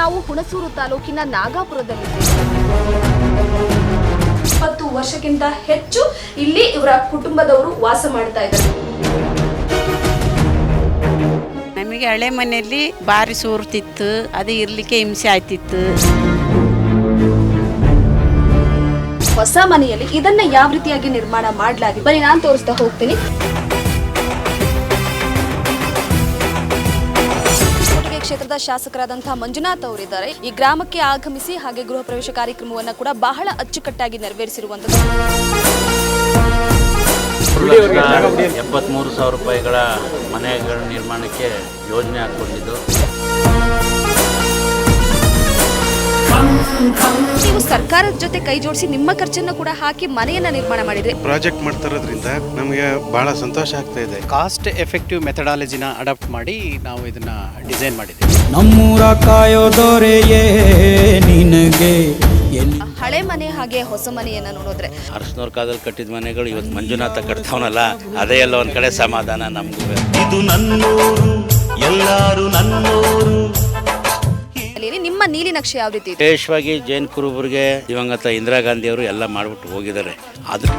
ನಾವು ಹುಣಸೂರು ತಾಲೂಕಿನ ನಾಗಾಪುರದಲ್ಲಿದ್ದೇವೆ. 20 ವರ್ಷಕ್ಕಿಂತ ಹೆಚ್ಚು ಇಲ್ಲಿ ಇವರ ಕುಟುಂಬದವರು ವಾಸ ಮಾಡ್ತಾ ಇದ್ದಾರೆ. ನಮಗೆ ಹಳೆ ಮನೆಯಲ್ಲಿ ಬಾರಿ ಸೋರ್ತಿತ್ತು, ಅದು ಇರ್ಲಿಕ್ಕೆ ಹಿಂಸೆ ಆಯ್ತಿತ್ತು. ಹೊಸ ಮನೆಯಲ್ಲಿ ಇದನ್ನ ಯಾವ ರೀತಿಯಾಗಿ ನಿರ್ಮಾಣ ಮಾಡಲಾಗಿದೆ ಬನ್ನಿ ನಾನು ತೋರಿಸ್ತಾ ಹೋಗ್ತೀನಿ. ಕೊಟ್ಟಿಗೆ ಕ್ಷೇತ್ರದ ಶಾಸಕರಾದಂತಹ ಮಂಜುನಾಥ್ ಅವರಿದ್ದಾರೆ. ಈ ಗ್ರಾಮಕ್ಕೆ ಆಗಮಿಸಿ ಹಾಗೆ ಗೃಹ ಪ್ರವೇಶ ಕಾರ್ಯಕ್ರಮವನ್ನು ಕೂಡ ಬಹಳ ಅಚ್ಚುಕಟ್ಟಾಗಿ ನೆರವೇರಿಸಿರುವಂತದ್ದು. 73,000 ರೂಪಾಯಿಗಳ ಮನೆಗಳ ನಿರ್ಮಾಣಕ್ಕೆ ಯೋಜನೆ ಹಾಕೊಂಡಿದ್ದು. ನೀವು ಸರ್ಕಾರದ ಜೊತೆ ಕೈ ಜೋಡಿಸಿ ನಿಮ್ಮ ಖರ್ಚನ್ನು ಕೂಡ ಹಾಕಿ ಮನೆಯನ್ನ ನಿರ್ಮಾಣ ಮಾಡಿದ್ರೆ ಪ್ರಾಜೆಕ್ಟ್ ಮಾಡ್ತಾ ಇರೋದ್ರಿಂದ ನಮಗೆ ಬಹಳ ಸಂತೋಷ ಆಗ್ತಾ ಇದೆ. ಕಾಸ್ಟ್ ಎಫೆಕ್ಟಿವ್ ಮೆಥಡಾಲಜಿನ ಅಡಾಪ್ಟ್ ಮಾಡಿ ನಾವು ಇದನ್ನ ಡಿಸೈನ್ ಮಾಡಿದ್ದೀವಿ. ನಮ್ಮೂರ ಕಾಯೋದೊರೆಯೇ ನಿನಗೆ. ಹಳೆ ಮನೆ ಹಾಗೆ ಹೊಸ ಮನೆಯನ್ನ ನೋಡಿದ್ರೆ ಅರಸನವ್ರ ಕಾಲದಲ್ಲಿ ಕಟ್ಟಿದ ಮನೆಗಳು ಇವತ್ತು ಮಂಜುನಾಥ ಕಟ್ತಾವನಲ್ಲ, ಅದೇ ಎಲ್ಲ ಒಂದ್ ಕಡೆ ಸಮಾಧಾನ ನಮಗೂ. ಇದು ನನ್ನೂರು, ಎಲ್ಲರೂ ನನ್ನೂರು. ನಿಮ್ಮ ನೀಲಿ ನಕ್ಷೆ ಯಾವ ರೀತಿ? ವಿಶೇಷವಾಗಿ ಜೈನ್ ಕುರುಬರಿಗೆ ದಿವಂಗತ ಇಂದಿರಾ ಗಾಂಧಿ ಅವರು ಎಲ್ಲ ಮಾಡ್ಬಿಟ್ಟು ಹೋಗಿದ್ದಾರೆ. ಆದ್ರೆ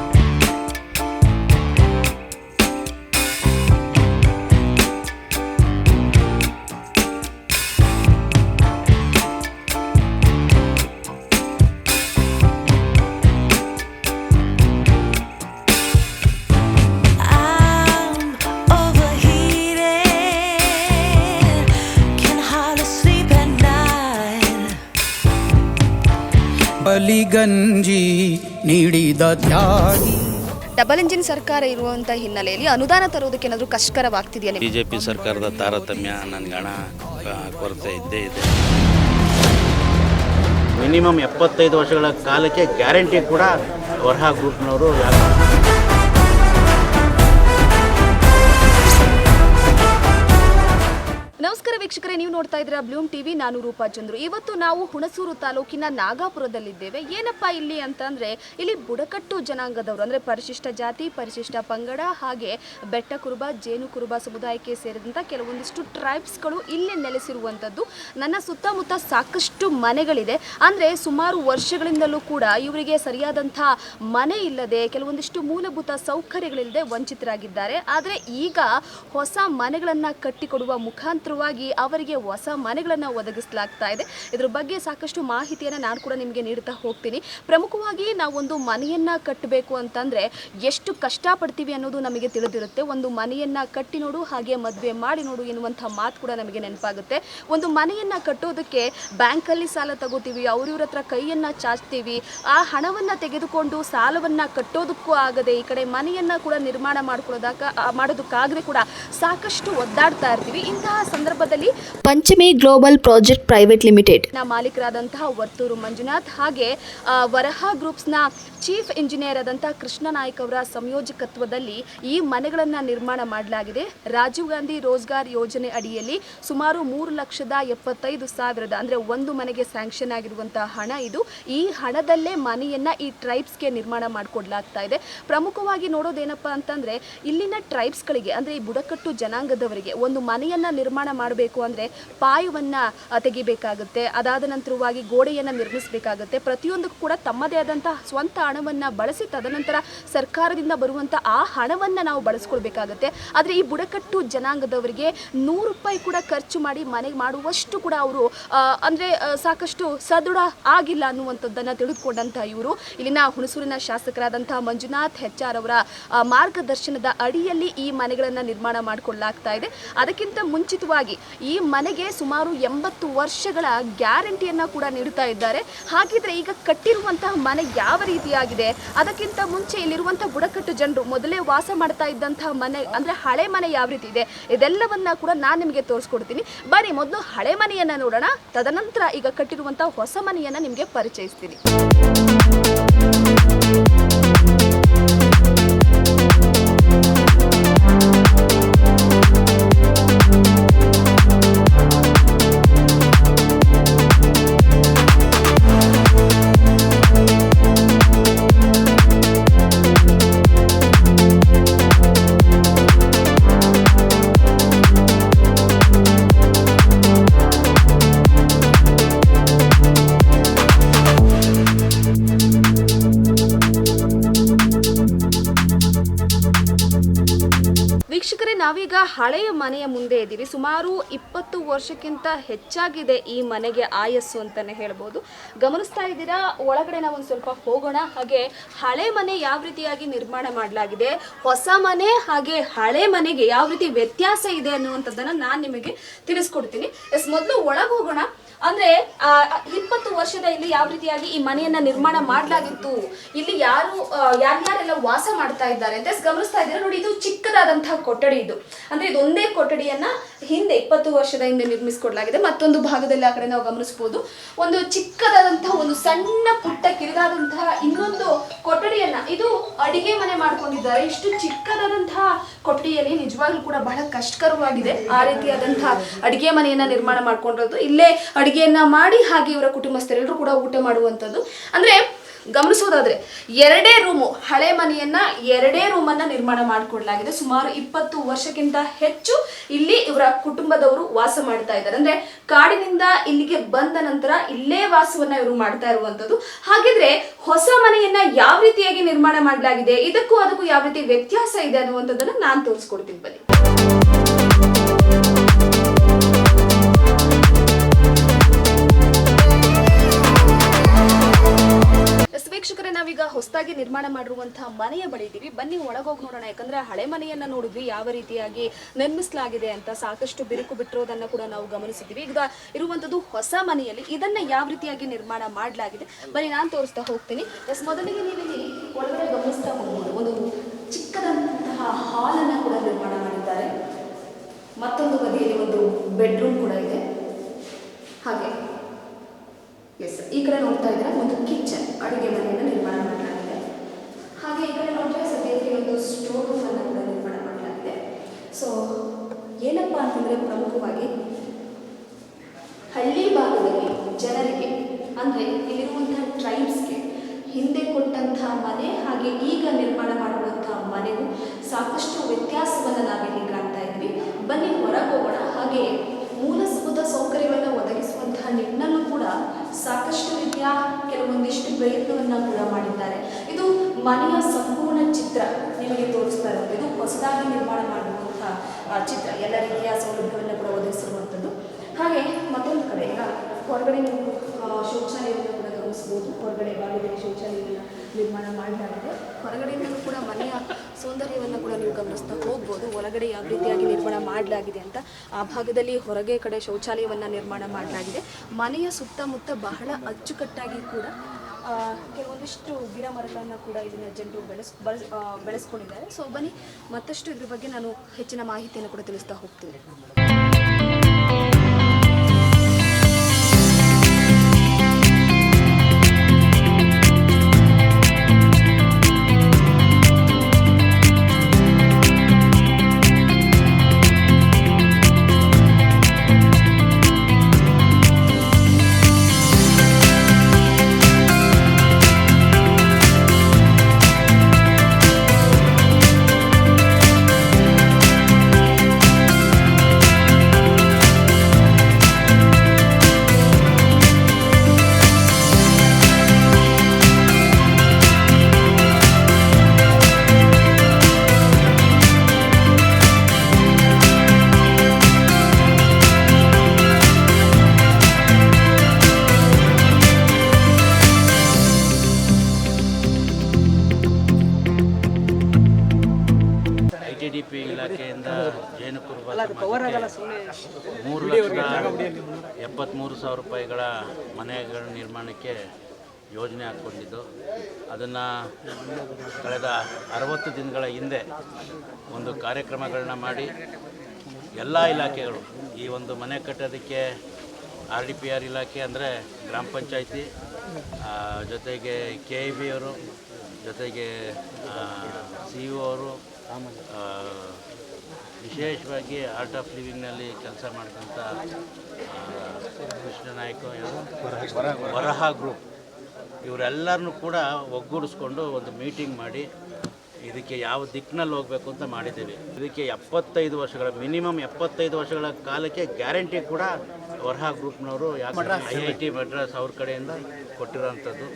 ಬಲಿಗಂಜಿ ನೀಡಿದ ತ್ಯಾಗಿ. ಡಬಲ್ ಇಂಜಿನ್ ಸರ್ಕಾರ ಇರುವಂತ ಹಿನ್ನೆಲೆಯಲ್ಲಿ ಅನುದಾನ ತರುವುದಕ್ಕೆ ಏನಾದರೂ ಕಷ್ಟಕರವಾಗ್ತಿದೆಯಾ? ಬಿಜೆಪಿ ಸರ್ಕಾರದ ತಾರತಮ್ಯ, ನನಗೆ ಹಣ ಕೊರತೆ ಇದ್ದೇ ಇದೆ. ಮಿನಿಮಮ್ 75 ವರ್ಷಗಳ ಕಾಲಕ್ಕೆ ಗ್ಯಾರಂಟಿ ಕೂಡ ವರಹ ಗ್ರೂಪ್ನವರು. ನಮಸ್ಕಾರ ವೀಕ್ಷಕರೇ, ನೀವು ನೋಡ್ತಾ ಇದ್ದೀರಾ ಬ್ಲೂಮ್ ಟಿವಿ. ನಾನು ರೂಪಾ ಚಂದ್ರು. ಇವತ್ತು ನಾವು ಹುಣಸೂರು ತಾಲೂಕಿನ ನಾಗಾಪುರದಲ್ಲಿದ್ದೇವೆ. ಏನಪ್ಪಾ ಇಲ್ಲಿ ಅಂತಂದ್ರೆ, ಇಲ್ಲಿ ಬುಡಕಟ್ಟು ಜನಾಂಗದವರು ಅಂದ್ರೆ ಪರಿಶಿಷ್ಟ ಜಾತಿ, ಪರಿಶಿಷ್ಟ ಪಂಗಡ ಹಾಗೆ ಬೆಟ್ಟ ಕುರುಬ, ಜೇನು ಕುರುಬ ಸಮುದಾಯಕ್ಕೆ ಸೇರಿದಂಥ ಕೆಲವೊಂದಿಷ್ಟು ಟ್ರೈಬ್ಸ್ಗಳು ಇಲ್ಲಿ ನೆಲೆಸಿರುವಂಥದ್ದು. ನನ್ನ ಸುತ್ತಮುತ್ತ ಸಾಕಷ್ಟು ಮನೆಗಳಿದೆ. ಅಂದರೆ ಸುಮಾರು ವರ್ಷಗಳಿಂದಲೂ ಕೂಡ ಇವರಿಗೆ ಸರಿಯಾದಂಥ ಮನೆ ಇಲ್ಲದೆ, ಕೆಲವೊಂದಿಷ್ಟು ಮೂಲಭೂತ ಸೌಕರ್ಯಗಳಿಲ್ಲದೆ ವಂಚಿತರಾಗಿದ್ದಾರೆ. ಆದರೆ ಈಗ ಹೊಸ ಮನೆಗಳನ್ನು ಕಟ್ಟಿಕೊಡುವ ಮುಖಾಂತರವಾಗಿ ಅವರಿಗೆ ಹೊಸ ಮನೆಗಳನ್ನು ಒದಗಿಸಲಾಗ್ತಾ ಇದೆ. ಇದ್ರ ಬಗ್ಗೆ ಸಾಕಷ್ಟು ಮಾಹಿತಿಯನ್ನು ನಾನು ಕೂಡ ನಿಮಗೆ ನೀಡ್ತಾ ಹೋಗ್ತೀನಿ. ಪ್ರಮುಖವಾಗಿ ನಾವೊಂದು ಮನೆಯನ್ನು ಕಟ್ಟಬೇಕು ಅಂತಂದರೆ ಎಷ್ಟು ಕಷ್ಟಪಡ್ತೀವಿ ಅನ್ನೋದು ನಮಗೆ ತಿಳಿದಿರುತ್ತೆ. ಒಂದು ಮನೆಯನ್ನು ಕಟ್ಟಿ ನೋಡು ಹಾಗೆ ಮದುವೆ ಮಾಡಿ ನೋಡು ಎನ್ನುವಂಥ ಮಾತು ಕೂಡ ನಮಗೆ ನೆನಪಾಗುತ್ತೆ. ಒಂದು ಮನೆಯನ್ನು ಕಟ್ಟೋದಕ್ಕೆ ಬ್ಯಾಂಕಲ್ಲಿ ಸಾಲ ತಗೋತೀವಿ, ಅವ್ರಿವ್ರ ಹತ್ರ ಕೈಯನ್ನು ಚಾಚ್ತೀವಿ. ಆ ಹಣವನ್ನು ತೆಗೆದುಕೊಂಡು ಸಾಲವನ್ನು ಕಟ್ಟೋದಕ್ಕೂ ಆಗದೆ ಈ ಕಡೆ ಮನೆಯನ್ನು ಕೂಡ ನಿರ್ಮಾಣ ಮಾಡೋದಕ್ಕಾಗದೆ ಕೂಡ ಸಾಕಷ್ಟು ಒದ್ದಾಡ್ತಾ ಇರ್ತೀವಿ. ಇಂತಹ ಸಂದರ್ಭದಲ್ಲಿ Panchami global project private limited ನ ಮಾಲೀಕರಾದಂತಹ ವರ್ತೂರು ಮಂಜುನಾಥ್ ಹಾಗೆ ವರಹ ಗ್ರೂಪ್ಸ್ನ ಚೀಫ್ ಇಂಜಿನಿಯರ್ ಆದಂತಹ ಕೃಷ್ಣ ನಾಯ್ಕ್ ಅವರ ಸಂಯೋಜಕತ್ವದಲ್ಲಿ ಈ ಮನೆಗಳನ್ನು ನಿರ್ಮಾಣ ಮಾಡಲಾಗಿದೆ. ರಾಜೀವ್ ಗಾಂಧಿ ರೋಜ್ಗಾರ್ ಯೋಜನೆ ಅಡಿಯಲ್ಲಿ ಸುಮಾರು 3,75,000 ಅಂದರೆ ಒಂದು ಮನೆಗೆ ಸ್ಯಾಂಕ್ಷನ್ ಆಗಿರುವಂತಹ ಹಣ ಇದು. ಈ ಹಣದಲ್ಲೇ ಮನೆಯನ್ನ ಈ ಟ್ರೈಬ್ಸ್ಗೆ ನಿರ್ಮಾಣ ಮಾಡಿಕೊಡ್ಲಾಗ್ತಾ ಇದೆ. ಪ್ರಮುಖವಾಗಿ ನೋಡೋದೇನಪ್ಪ ಅಂತಂದ್ರೆ, ಇಲ್ಲಿನ ಟ್ರೈಬ್ಸ್ಗಳಿಗೆ ಅಂದರೆ ಈ ಬುಡಕಟ್ಟು ಜನಾಂಗದವರಿಗೆ ಒಂದು ಮನೆಯನ್ನ ನಿರ್ಮಾಣ ಮಾಡಬೇಕು ಅಂದರೆ ಪಾಯವನ್ನ ತೆಗಿಬೇಕಾಗುತ್ತೆ. ಅದಾದ ನಂತರವಾಗಿ ಗೋಡೆಯನ್ನು ನಿರ್ಮಿಸಬೇಕಾಗುತ್ತೆ. ಪ್ರತಿಯೊಂದಕ್ಕೂ ಕೂಡ ತಮ್ಮದೇ ಆದಂತಹ ಸ್ವಂತ ಹಣವನ್ನು ಬಳಸಿ ತದನಂತರ ಸರ್ಕಾರದಿಂದ ಬರುವಂಥ ಆ ಹಣವನ್ನು ನಾವು ಬಳಸ್ಕೊಳ್ಬೇಕಾಗತ್ತೆ. ಆದರೆ ಈ ಬುಡಕಟ್ಟು ಜನಾಂಗದವರಿಗೆ 100 ರೂಪಾಯಿ ಕೂಡ ಖರ್ಚು ಮಾಡಿ ಮನೆ ಮಾಡುವಷ್ಟು ಕೂಡ ಅವರು ಅಂದರೆ ಸಾಕಷ್ಟು ಸದೃಢ ಆಗಿಲ್ಲ ಅನ್ನುವಂಥದ್ದನ್ನು ತಿಳಿದುಕೊಂಡಂಥ ಇವರು ಇಲ್ಲಿನ ಹುಣಸೂರಿನ ಶಾಸಕರಾದಂತಹ ಮಂಜುನಾಥ್ ಹೆಚ್ಆರ್ ಅವರ ಮಾರ್ಗದರ್ಶನದ ಅಡಿಯಲ್ಲಿ ಈ ಮನೆಗಳನ್ನು ನಿರ್ಮಾಣ ಮಾಡಿಕೊಳ್ಳಲಾಗ್ತಾ ಇದೆ. ಅದಕ್ಕಿಂತ ಮುಂಚಿತವಾಗಿ ಈ ಮನೆಗೆ ಸುಮಾರು 80 ವರ್ಷಗಳ ಗ್ಯಾರಂಟಿಯನ್ನು ಕೂಡ ನೀಡುತ್ತಾ ಇದ್ದಾರೆ. ಹಾಗಿದ್ರೆ ಈಗ ಕಟ್ಟಿರುವಂತಹ ಮನೆ ಯಾವ ರೀತಿಯಾಗಿದೆ, ಅದಕ್ಕಿಂತ ಮುಂಚೆ ಇಲ್ಲಿರುವಂತಹ ಬುಡಕಟ್ಟು ಜನರು ಮೊದಲೇ ವಾಸ ಮಾಡ್ತಾ ಇದ್ದಂತಹ ಮನೆ ಅಂದ್ರೆ ಹಳೆ ಮನೆ ಯಾವ ರೀತಿ ಇದೆ, ಇದೆಲ್ಲವನ್ನ ಕೂಡ ನಾನು ನಿಮಗೆ ತೋರಿಸ್ಕೊಡ್ತೀನಿ. ಬನ್ನಿ ಮೊದಲು ಹಳೆ ಮನೆಯನ್ನ ನೋಡೋಣ, ತದನಂತರ ಈಗ ಕಟ್ಟಿರುವಂತಹ ಹೊಸ ಮನೆಯನ್ನ ನಿಮಗೆ ಪರಿಚಯಿಸ್ತೀನಿ. ನಾವೀಗ ಹಳೆಯ ಮನೆಯ ಮುಂದೆ ಇದ್ದೀವಿ. ಸುಮಾರು 20 ವರ್ಷಕ್ಕಿಂತ ಹೆಚ್ಚಾಗಿದೆ ಈ ಮನೆಗೆ ಆಯಸ್ಸು ಅಂತಲೇ ಹೇಳ್ಬೋದು. ಗಮನಿಸ್ತಾ ಇದ್ದೀರಾ, ಒಳಗಡೆ ನಾವು ಒಂದು ಸ್ವಲ್ಪ ಹೋಗೋಣ. ಹಾಗೆ ಹಳೆ ಮನೆ ಯಾವ ರೀತಿಯಾಗಿ ನಿರ್ಮಾಣ ಮಾಡಲಾಗಿದೆ, ಹೊಸ ಮನೆ ಹಾಗೆ ಹಳೆ ಮನೆಗೆ ಯಾವ ರೀತಿ ವ್ಯತ್ಯಾಸ ಇದೆ ಅನ್ನುವಂಥದ್ದನ್ನು ನಾನು ನಿಮಗೆ ತಿಳಿಸ್ಕೊಡ್ತೀನಿ. ಮೊದಲು ಒಳಗೆ ಹೋಗೋಣ. ಅಂದ್ರೆ 20 ವರ್ಷದ ಇಲ್ಲಿ ಯಾವ ರೀತಿಯಾಗಿ ಈ ಮನೆಯನ್ನ ನಿರ್ಮಾಣ ಮಾಡಲಾಗಿತ್ತು, ಇಲ್ಲಿ ಯಾರ್ಯಾರೆಲ್ಲ ವಾಸ ಮಾಡ್ತಾ ಇದ್ದಾರೆ ಅಂತ ಗಮನಿಸ್ತಾ ಇದ್ದೀರಾ. ನೋಡಿ, ಇದು ಚಿಕ್ಕದಾದಂತಹ ಕೊಠಡಿ. ಇದು ಅಂದ್ರೆ ಇದೊಂದೇ ಕೊಠಡಿಯನ್ನ ಹಿಂದೆ 20 ವರ್ಷದ ಹಿಂದೆ ನಿರ್ಮಿಸಿಕೊಡ್ಲಾಗಿದೆ. ಮತ್ತೊಂದು ಭಾಗದಲ್ಲಿ ಆ ಕಡೆ ನಾವು ಗಮನಿಸಬಹುದು ಒಂದು ಚಿಕ್ಕದಾದಂತಹ ಒಂದು ಸಣ್ಣ ಪುಟ್ಟ ಕಿರಿದಾದಂತಹ ಇನ್ನೊಂದು ಕೊಠಡಿಯನ್ನ, ಇದು ಅಡಿಗೆ ಮನೆ ಮಾಡ್ಕೊಂಡಿದ್ದಾರೆ. ಇಷ್ಟು ಚಿಕ್ಕದಾದಂತಹ ಕೊಠಡಿಯಲ್ಲಿ ನಿಜವಾಗ್ಲೂ ಕೂಡ ಬಹಳ ಕಷ್ಟಕರವಾಗಿದೆ ಆ ರೀತಿಯಾದಂತಹ ಅಡಿಗೆ ಮನೆಯನ್ನ ನಿರ್ಮಾಣ ಮಾಡ್ಕೊಂಡಿರೋದು. ಇಲ್ಲೇ ಅಡಿಗೆಯನ್ನ ಮಾಡಿ ಹಾಗೆ ಇವರ ಕುಟುಂಬಸ್ಥರೆಲ್ಲರೂ ಕೂಡ ಊಟ ಮಾಡುವಂಥದ್ದು. ಅಂದ್ರೆ ಗಮನಿಸೋದಾದ್ರೆ 2 ರೂಮು, ಹಳೆ ಮನೆಯನ್ನ 2 ರೂಮನ್ನ ನಿರ್ಮಾಣ ಮಾಡಿಕೊಡ್ಲಾಗಿದೆ. ಸುಮಾರು 20 ವರ್ಷಕ್ಕಿಂತ ಹೆಚ್ಚು ಇಲ್ಲಿ ಇವರ ಕುಟುಂಬದವರು ವಾಸ ಮಾಡ್ತಾ ಇದ್ದಾರೆ. ಅಂದ್ರೆ ಕಾಡಿನಿಂದ ಇಲ್ಲಿಗೆ ಬಂದ ನಂತರ ಇಲ್ಲೇ ವಾಸವನ್ನ ಇವರು ಮಾಡ್ತಾ ಇರುವಂತದ್ದು. ಹಾಗಿದ್ರೆ ಹೊಸ ಮನೆಯನ್ನ ಯಾವ ರೀತಿಯಾಗಿ ನಿರ್ಮಾಣ ಮಾಡಲಾಗಿದೆ, ಇದಕ್ಕೂ ಅದಕ್ಕೂ ಯಾವ ರೀತಿ ವ್ಯತ್ಯಾಸ ಇದೆ ಅನ್ನುವಂಥದ್ದನ್ನ ನಾನು ತೋರಿಸ್ಕೊಡ್ತೀನಿ ಬನ್ನಿ. ವೀಕ್ಷಕರೇ, ನಾವೀಗ ಹೊಸದಾಗಿ ನಿರ್ಮಾಣ ಮಾಡಿರುವಂತಹ ಮನೆಯ ಬಳಿ ಇದ್ದೀವಿ. ಬನ್ನಿ ಒಳಗೋಗಿ ನೋಡೋಣ. ಯಾಕಂದ್ರೆ ಹಳೆ ಮನೆಯನ್ನ ನೋಡಿದ್ವಿ ಯಾವ ರೀತಿಯಾಗಿ ನಿರ್ಮಿಸಲಾಗಿದೆ ಅಂತ, ಸಾಕಷ್ಟು ಬಿರುಕು ಬಿಟ್ಟಿರೋದನ್ನ ಕೂಡ ನಾವು ಗಮನಿಸಿದ್ವಿ. ಈಗ ಇರುವಂತದ್ದು ಹೊಸ ಮನೆಯಲ್ಲಿ ಇದನ್ನ ಯಾವ ರೀತಿಯಾಗಿ ನಿರ್ಮಾಣ ಮಾಡಲಾಗಿದೆ ಬನ್ನಿ ನಾನು ತೋರಿಸ್ತಾ ಹೋಗ್ತೀನಿ. ಮೊದಲಿಗೆ ನೀವಿಲ್ಲಿ ಒಳಗಡೆ ಗಮನಿಸ್ತಾ ಹೋಗ್ಬೋದು, ಒಂದು ಚಿಕ್ಕದಂತಹ ಹಾಲನ್ನ ಕೂಡ ನಿರ್ಮಾಣ ಮಾಡಿದ್ದಾರೆ. ಮತ್ತೊಂದು ಬದಿಯಲ್ಲಿ ಒಂದು ಬೆಡ್ರೂಮ್ ಕೂಡ ಇದೆ. ಹಾಗೆ ಈ ಕಡೆ ನೋಡ್ತಾ ಇದ್ರೆ ಒಂದು ಕಿಚನ್, ಅಡುಗೆ ಮನೆಯನ್ನು ನಿರ್ಮಾಣ ಮಾಡಲಾಗಿದೆ. ಹಾಗೆ ಈ ಕಡೆ ನೋಡಿದ್ರೆ ಸದ್ಯಕ್ಕೆ ಒಂದು ಸ್ಟೋರ್ ರೂಮ್ ಅನ್ನು ಕೂಡ ನಿರ್ಮಾಣ ಮಾಡಲಾಗಿದೆ. ಸೊ ಏನಪ್ಪ ಅಂತಂದ್ರೆ ಪ್ರಮುಖವಾಗಿ ಹಳ್ಳಿ ಭಾಗದಲ್ಲಿ ಜನರಿಗೆ, ಅಂದ್ರೆ ಇಲ್ಲಿರುವಂತಹ ಟ್ರೈಬ್ಸ್ಗೆ ಹಿಂದೆ ಕೊಟ್ಟಂತಹ ಮನೆ ಹಾಗೆ ಈಗ ನಿರ್ಮಾಣ ಮಾಡುವಂತಹ ಮನೆಗೂ ಸಾಕಷ್ಟು ವ್ಯತ್ಯಾಸವನ್ನು ನಾವಿಲ್ಲಿ ಕಾಣ್ತಾ ಇದ್ವಿ. ಬನ್ನಿ ಹೊರಗೆ ಹೋಗೋಣ. ಹಾಗೆ ಮೂಲಭೂತ ಸೌಕರ್ಯವನ್ನು ಒದಗಿಸುವಂತಹ ನಿಟ್ಟಿನಲ್ಲೂ ಕೂಡ ಸಾಕಷ್ಟು ರೀತಿಯ ಕೆಲವೊಂದಿಷ್ಟು ಪ್ರಯತ್ನವನ್ನು ಕೂಡ ಮಾಡಿದ್ದಾರೆ. ಇದು ಮನೆಯ ಸಂಪೂರ್ಣ ಚಿತ್ರ ನಿಮಗೆ ತೋರಿಸ್ತಾ ಇರೋದು. ಇದು ಹೊಸದಾಗಿ ನಿರ್ಮಾಣ ಮಾಡಿರುವಂತಹ ಚಿತ್ರ, ಎಲ್ಲ ರೀತಿಯ ಸೌಲಭ್ಯವನ್ನು ಕೂಡ ಒದಗಿಸಿರುವಂಥದ್ದು. ಹಾಗೆ ಮತ್ತೊಂದು ಕಡೆ ಈಗ ಹೊರಗಡೆ ನೀವು ಶೌಚಾಲಯವನ್ನು ಕೂಡ ಗಮನಿಸಬಹುದು. ಹೊರಗಡೆ ಭಾಗದಲ್ಲಿ ಶೌಚಾಲಯವನ್ನು ನಿರ್ಮಾಣ ಮಾಡಲಾಗಿದೆ. ಹೊರಗಡೆಯಿಂದಲೂ ಕೂಡ ಮನೆಯ ಸೌಂದರ್ಯವನ್ನು ಕೂಡ ನೀವು ಗಮನಿಸ್ತಾ ಹೋಗ್ಬೋದು. ಒಳಗಡೆ ಯಾವ ರೀತಿಯಾಗಿ ನಿರ್ಮಾಣ ಮಾಡಲಾಗಿದೆ ಅಂತ. ಆ ಭಾಗದಲ್ಲಿ ಹೊರಗೆ ಕಡೆ ಶೌಚಾಲಯವನ್ನು ನಿರ್ಮಾಣ ಮಾಡಲಾಗಿದೆ. ಮನೆಯ ಸುತ್ತಮುತ್ತ ಬಹಳ ಅಚ್ಚುಕಟ್ಟಾಗಿ ಕೂಡ ಕೆಲವೊಂದಿಷ್ಟು ಗಿಡ ಮರಗಳನ್ನು ಕೂಡ ಇದನ್ನು ಜನರು ಬೆಳೆಸ್ಕೊಂಡಿದ್ದಾರೆ. ಸೊ ಬನ್ನಿ ಮತ್ತಷ್ಟು ಇದ್ರ ಬಗ್ಗೆ ನಾನು ಹೆಚ್ಚಿನ ಮಾಹಿತಿಯನ್ನು ಕೂಡ ತಿಳಿಸ್ತಾ ಹೋಗ್ತೀನಿ. ITDP ಇಲಾಖೆಯಿಂದ ಜೇನುಕುರುಬ ಸಮಾಜಕ್ಕೆ 3,73,000 ರೂಪಾಯಿಗಳ ಮನೆಗಳ ನಿರ್ಮಾಣಕ್ಕೆ ಯೋಜನೆ ಹಾಕ್ಕೊಂಡಿದ್ದು, ಅದನ್ನು ಕಳೆದ 60 ದಿನಗಳ ಹಿಂದೆ ಒಂದು ಕಾರ್ಯಕ್ರಮಗಳನ್ನ ಮಾಡಿ ಎಲ್ಲ ಇಲಾಖೆಗಳು ಈ ಒಂದು ಮನೆ ಕಟ್ಟೋದಕ್ಕೆ RDPR ಇಲಾಖೆ ಅಂದರೆ ಗ್ರಾಮ ಪಂಚಾಯಿತಿ, ಜೊತೆಗೆ KIB ಅವರು, ಜೊತೆಗೆ CO ಅವರು, ವಿಶೇಷವಾಗಿ ಆರ್ಟ್ ಆಫ್ ಲಿವಿಂಗ್ನಲ್ಲಿ ಕೆಲಸ ಮಾಡ್ಕೊಂಥ ಕೃಷ್ಣ ನಾಯ್ಕ, ವರಹ ಗ್ರೂಪ್, ಇವರೆಲ್ಲರನ್ನೂ ಕೂಡ ಒಗ್ಗೂಡಿಸ್ಕೊಂಡು ಒಂದು ಮೀಟಿಂಗ್ ಮಾಡಿ ಇದಕ್ಕೆ ಯಾವ ದಿಕ್ಕಿನಲ್ಲಿ ಹೋಗಬೇಕು ಅಂತ ಮಾಡಿದ್ದೀವಿ. ಇದಕ್ಕೆ 75 ವರ್ಷಗಳ ಮಿನಿಮಮ್ 75 ವರ್ಷಗಳ ಕಾಲಕ್ಕೆ ಗ್ಯಾರಂಟಿ ಕೂಡ ವರಹ ಗ್ರೂಪ್ನವರು IIT ಮಡ್ರಾಸ್ ಅವ್ರ ಕಡೆಯಿಂದ ಕೊಟ್ಟಿರೋಂಥದ್ದು.